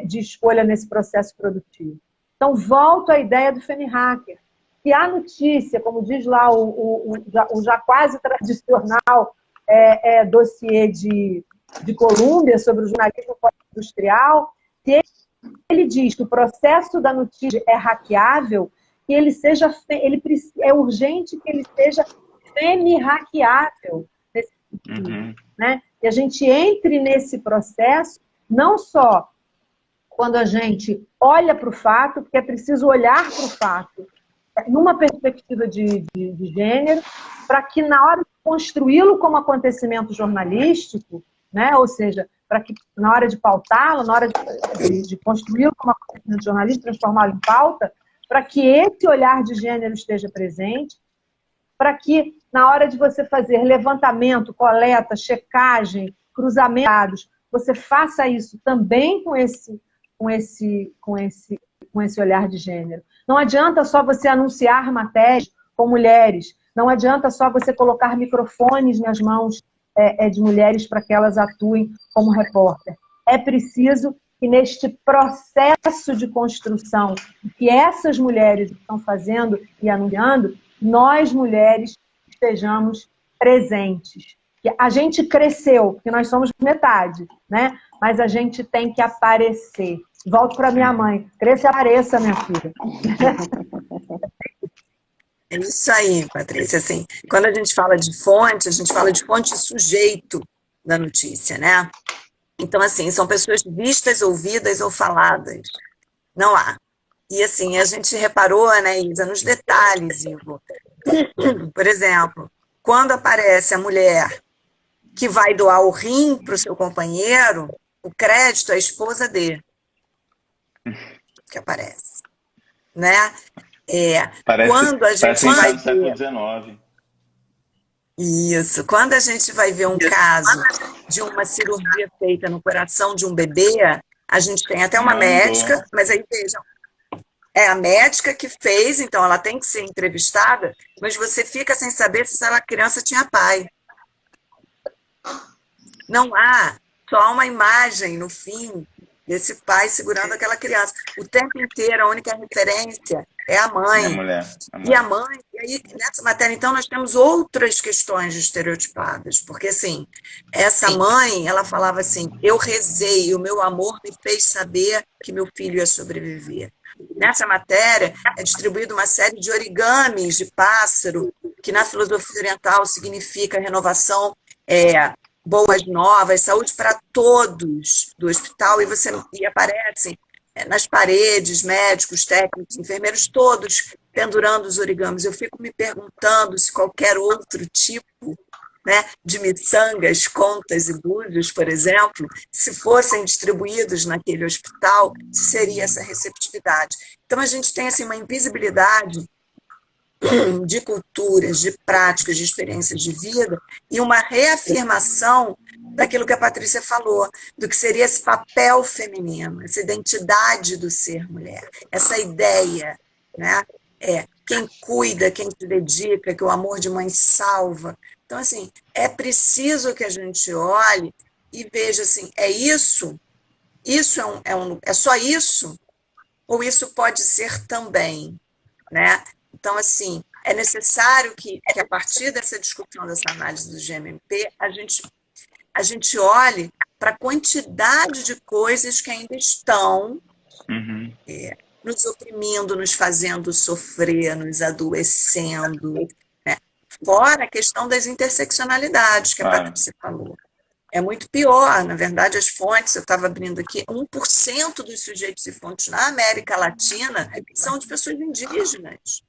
de escolha nesse processo produtivo? Então, volto à ideia do FemiHacker. Se a notícia, como diz lá o já quase tradicional dossiê de Colômbia sobre o jornalismo industrial, se ele diz que o processo da notícia é hackeável, que é urgente que ele seja semi-hackeável nesse sentido, né? E a gente entre nesse processo, não só quando a gente olha para o fato, porque é preciso olhar para o fato numa perspectiva de gênero, para que na hora de construí-lo como acontecimento jornalístico, né? Ou seja, para que na hora de pautá-lo, na hora de construí-lo como acontecimento jornalístico, transformá-lo em pauta, para que esse olhar de gênero esteja presente, para que na hora de você fazer levantamento, coleta, checagem, cruzamento de dados, você faça isso também com esse olhar de gênero. Não adianta só você anunciar matérias com mulheres, não adianta só você colocar microfones nas mãos de mulheres para que elas atuem como repórter. É preciso que neste processo de construção que essas mulheres estão fazendo e anunciando, nós mulheres estejamos presentes. A gente cresceu, porque nós somos metade, né? Mas a gente tem que aparecer. Volto para minha mãe. Cresça e apareça, minha filha. É isso aí, Patrícia. Assim, quando a gente fala de fonte sujeito da notícia, né? Então, assim, são pessoas vistas, ouvidas ou faladas. Não há. E, assim, a gente reparou, né, Isa, nos detalhes, Ivo. Por exemplo, quando aparece a mulher que vai doar o rim para o seu companheiro, o crédito é a esposa dele que aparece, né? Quando a gente vai ver... século XIX. Isso. Quando a gente vai ver um caso de uma cirurgia feita no coração de um bebê, a gente tem até uma médica, mas aí vejam, é a médica que fez, então ela tem que ser entrevistada, mas você fica sem saber se aquela criança tinha pai. Não há, só há uma imagem no fim desse pai segurando aquela criança. O tempo inteiro, a única referência é a mãe. A mulher. E a mãe, e aí nessa matéria, então, nós temos outras questões estereotipadas, porque, assim, essa mãe, ela falava assim, eu rezei, o meu amor me fez saber que meu filho ia sobreviver. Nessa matéria, é distribuída uma série de origamis de pássaro, que na filosofia oriental significa renovação, boas novas, saúde para todos do hospital, e aparecem nas paredes, médicos, técnicos, enfermeiros, todos pendurando os origamis. Eu fico me perguntando se qualquer outro tipo, né, de miçangas, contas e búzios, por exemplo, se fossem distribuídos naquele hospital, seria essa receptividade. Então, a gente tem assim, uma invisibilidade de culturas, de práticas, de experiências de vida e uma reafirmação daquilo que a Patrícia falou, do que seria esse papel feminino, essa identidade do ser mulher, essa ideia, né? Quem cuida, quem se dedica, que o amor de mãe salva. Então, assim, é preciso que a gente olhe e veja assim, é isso? Isso é só isso? Ou isso pode ser também, né? Então, assim, é necessário que a partir dessa discussão, dessa análise do GMP, a gente olhe para a quantidade de coisas que ainda estão nos oprimindo, nos fazendo sofrer, nos adoecendo, né? Fora a questão das interseccionalidades que a Patrícia falou. É muito pior, na verdade, as fontes, eu estava abrindo aqui, 1% dos sujeitos e fontes na América Latina são de pessoas indígenas.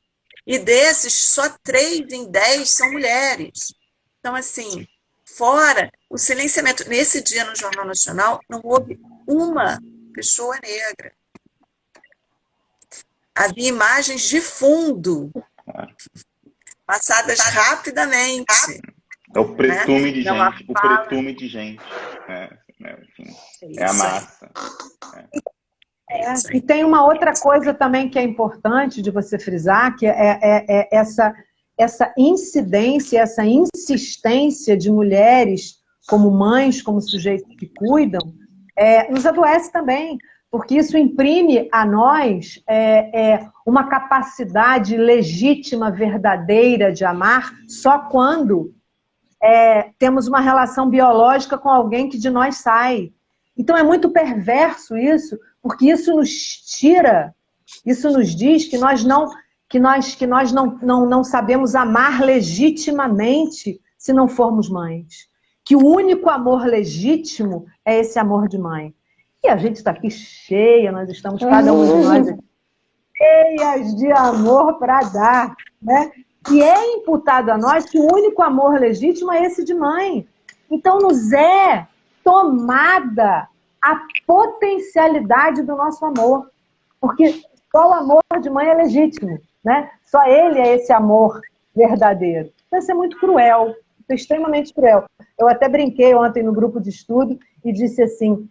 E desses, só 3 em 10 são mulheres. Então, assim, fora o silenciamento. Nesse dia, no Jornal Nacional, não houve uma pessoa negra. Havia imagens de fundo, passadas rapidamente. É o pretume de não gente. O pretume de gente. Enfim, é a massa. E tem uma outra coisa também que é importante de você frisar, que é essa incidência, essa insistência de mulheres como mães, como sujeitos que cuidam, nos adoece também, porque isso imprime a nós uma capacidade legítima, verdadeira de amar, só quando temos uma relação biológica com alguém que de nós sai. Então é muito perverso isso, porque isso nos tira, isso nos diz que nós não sabemos amar legitimamente se não formos mães. Que o único amor legítimo é esse amor de mãe. E a gente está aqui cheia, nós estamos, cada um de nós, cheias de amor para dar, né? E é imputado a nós que o único amor legítimo é esse de mãe. Então nos é tomada a potencialidade do nosso amor. Porque só o amor de mãe é legítimo, né? Só ele é esse amor verdadeiro. Então isso é muito cruel, é extremamente cruel. Eu até brinquei ontem no grupo de estudo e disse assim,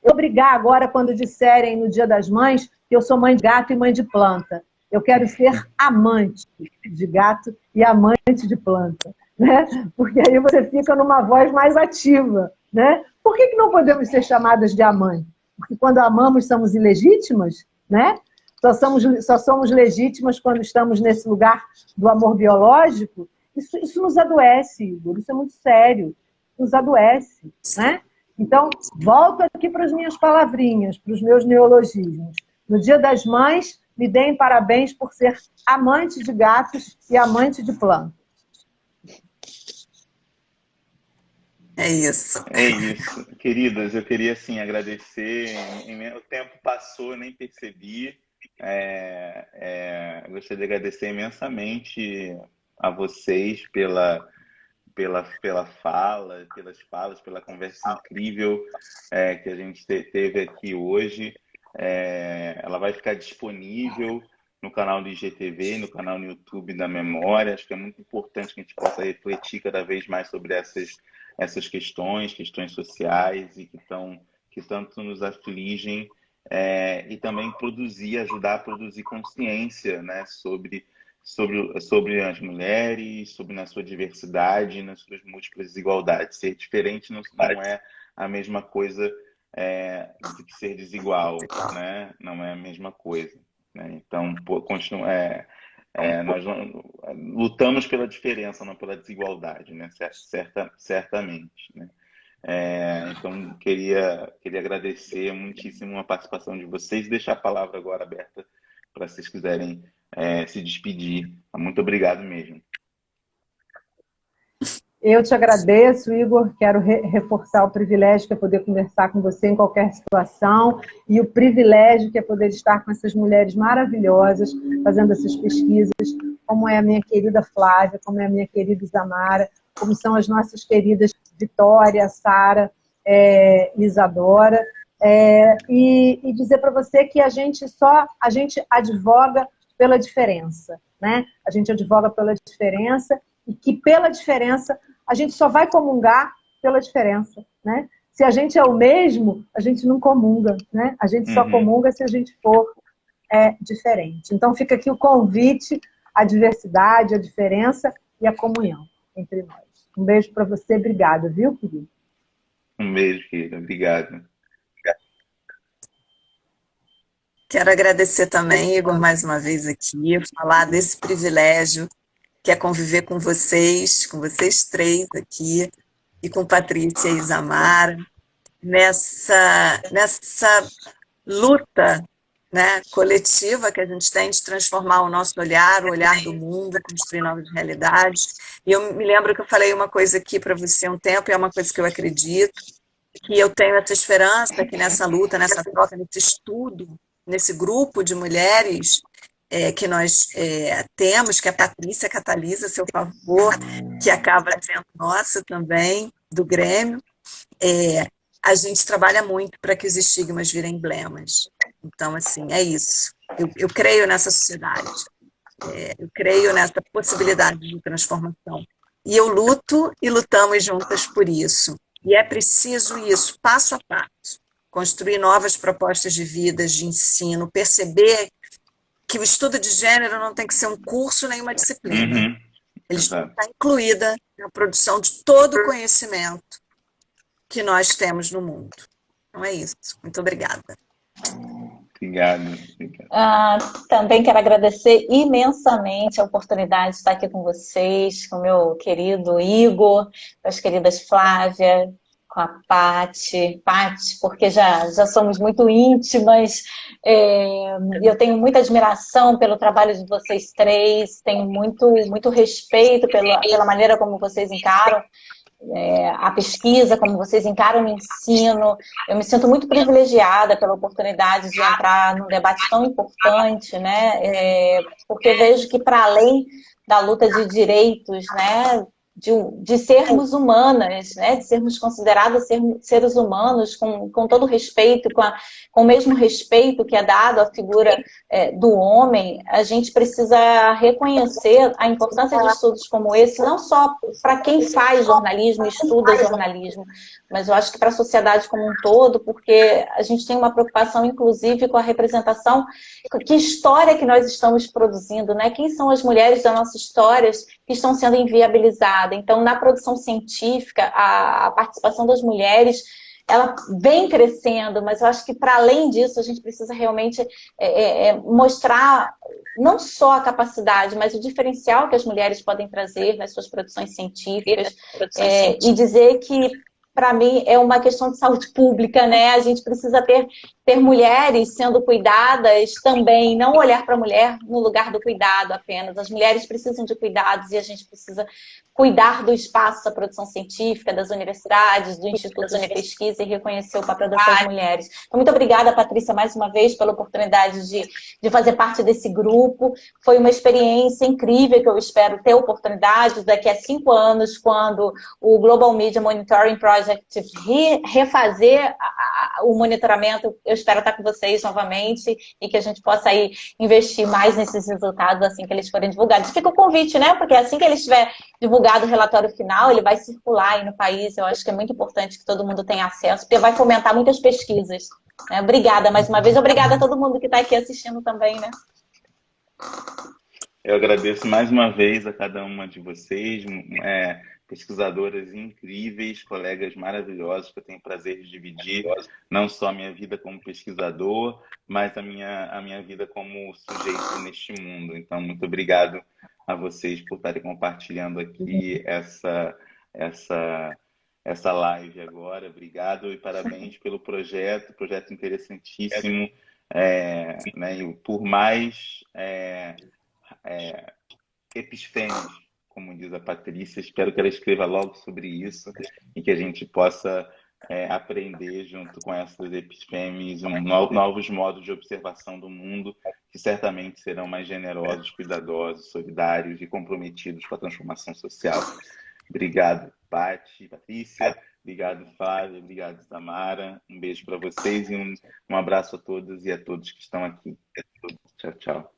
eu brigar agora quando disserem no Dia das Mães que eu sou mãe de gato e mãe de planta. Eu quero ser amante de gato e amante de planta, né? Porque aí você fica numa voz mais ativa, né? Por que não podemos ser chamadas de amante? Porque quando amamos somos ilegítimas, né? Só somos legítimas quando estamos nesse lugar do amor biológico. Isso nos adoece, Igor, isso é muito sério, nos adoece, né? Então, volto aqui para as minhas palavrinhas, para os meus neologismos. No Dia das Mães, me deem parabéns por ser amante de gatos e amante de plantas. É isso. É isso. Queridas, eu queria, assim, agradecer. O tempo passou, eu nem percebi. Gostaria de agradecer imensamente a vocês pelas falas, pela conversa incrível que a gente teve aqui hoje. Ela vai ficar disponível no canal do IGTV, no canal no YouTube da Memória. Acho que é muito importante que a gente possa refletir cada vez mais sobre essas questões sociais e que tanto nos afligem, e também ajudar a produzir consciência, né, sobre as mulheres, sobre na sua diversidade, nas suas múltiplas desigualdades. Ser diferente não é a mesma coisa do que ser desigual, né? Não é a mesma coisa, né? Então, nós lutamos pela diferença, não pela desigualdade, né? Certamente, né? Então, queria agradecer muitíssimo a participação de vocês e deixar a palavra agora aberta para vocês quiserem se despedir. Muito obrigado mesmo. Eu te agradeço, Igor. Quero reforçar o privilégio que é poder conversar com você em qualquer situação e o privilégio que é poder estar com essas mulheres maravilhosas fazendo essas pesquisas, como é a minha querida Flávia, como é a minha querida Isamara, como são as nossas queridas Vitória, Sara, Isadora, e dizer para você que a gente advoga pela diferença, né? A gente advoga pela diferença e que pela diferença a gente só vai comungar pela diferença, né? Se a gente é o mesmo, a gente não comunga, né? A gente só comunga se a gente for diferente. Então fica aqui o convite à diversidade, à diferença e à comunhão entre nós. Um beijo para você, obrigada, viu, querido? Um beijo, querida. Obrigado. Quero agradecer também, Igor, mais uma vez aqui, falar desse privilégio que é conviver com vocês três aqui, e com Patrícia e Isamara, nessa luta, né, coletiva que a gente tem de transformar o nosso olhar, o olhar do mundo, construir novas realidades. E eu me lembro que eu falei uma coisa aqui para você há um tempo, e é uma coisa que eu acredito, que eu tenho essa esperança que nessa luta, nessa troca, nesse estudo, nesse grupo de mulheres que nós temos, que a Patrícia catalisa a seu favor, que acaba sendo nossa também, do Grêmio, a gente trabalha muito para que os estigmas virem emblemas. Então, assim, é isso. Eu creio nessa sociedade, eu creio nessa possibilidade de transformação. E eu luto e lutamos juntas por isso. E é preciso isso, passo a passo. Construir novas propostas de vida, de ensino, perceber que o estudo de gênero não tem que ser um curso nem uma disciplina. Ele está incluída na produção de todo o conhecimento que nós temos no mundo. Então é isso. Muito obrigada. Obrigado. Também quero agradecer imensamente a oportunidade de estar aqui com vocês, com o meu querido Igor, com as queridas Flávia, com a Pati, porque já somos muito íntimas, e eu tenho muita admiração pelo trabalho de vocês três, tenho muito respeito pela maneira como vocês encaram a pesquisa, como vocês encaram o ensino. Eu me sinto muito privilegiada pela oportunidade de entrar num debate tão importante, né? Porque vejo que para além da luta de direitos, né, de sermos humanas, né, de sermos consideradas seres humanos com todo respeito, com o mesmo respeito que é dado à figura do homem, a gente precisa reconhecer a importância de estudos como esse, não só para quem faz jornalismo, estuda jornalismo, mas eu acho que para a sociedade como um todo, porque a gente tem uma preocupação, inclusive, com a representação, que história que nós estamos produzindo, né? Quem são as mulheres das nossas histórias que estão sendo inviabilizadas? Então, na produção científica, a participação das mulheres ela vem crescendo, mas eu acho que para além disso a gente precisa realmente mostrar não só a capacidade, mas o diferencial que as mulheres podem trazer nas suas produções científicas, e dizer que, para mim, é uma questão de saúde pública, né? A gente precisa ter mulheres sendo cuidadas também, não olhar para a mulher no lugar do cuidado apenas. As mulheres precisam de cuidados e a gente precisa cuidar do espaço da produção científica, das universidades, do instituto de pesquisa e reconhecer o papel dessas mulheres. Então, muito obrigada, Patrícia, mais uma vez, pela oportunidade de fazer parte desse grupo. Foi uma experiência incrível que eu espero ter oportunidade daqui a 5 anos, quando o Global Media Monitoring Project refazer o monitoramento. Eu espero estar com vocês novamente e que a gente possa aí investir mais nesses resultados assim que eles forem divulgados. Fica o convite, né? Porque assim que eles tiver divulgado o relatório final, ele vai circular aí no país. Eu acho que é muito importante que todo mundo tenha acesso, porque vai fomentar muitas pesquisas. Né? Obrigada mais uma vez. Obrigada a todo mundo que está aqui assistindo também, né? Eu agradeço mais uma vez a cada uma de vocês, pesquisadoras incríveis, colegas maravilhosos que eu tenho o prazer de dividir não só a minha vida como pesquisador, mas a minha vida como sujeito neste mundo. Então, muito obrigado a vocês por estarem compartilhando aqui essa live agora. Obrigado e parabéns pelo projeto interessantíssimo, né, e por mais epistêmios, como diz a Patrícia. Espero que ela escreva logo sobre isso e que a gente possa aprender junto com essas epistêmias novos modos de observação do mundo, que certamente serão mais generosos, cuidadosos, solidários e comprometidos com a transformação social. Obrigado, Patrícia. Obrigado, Flávia. Obrigado, Tamara. Um beijo para vocês e um abraço a todas e a todos que estão aqui. Tchau, tchau.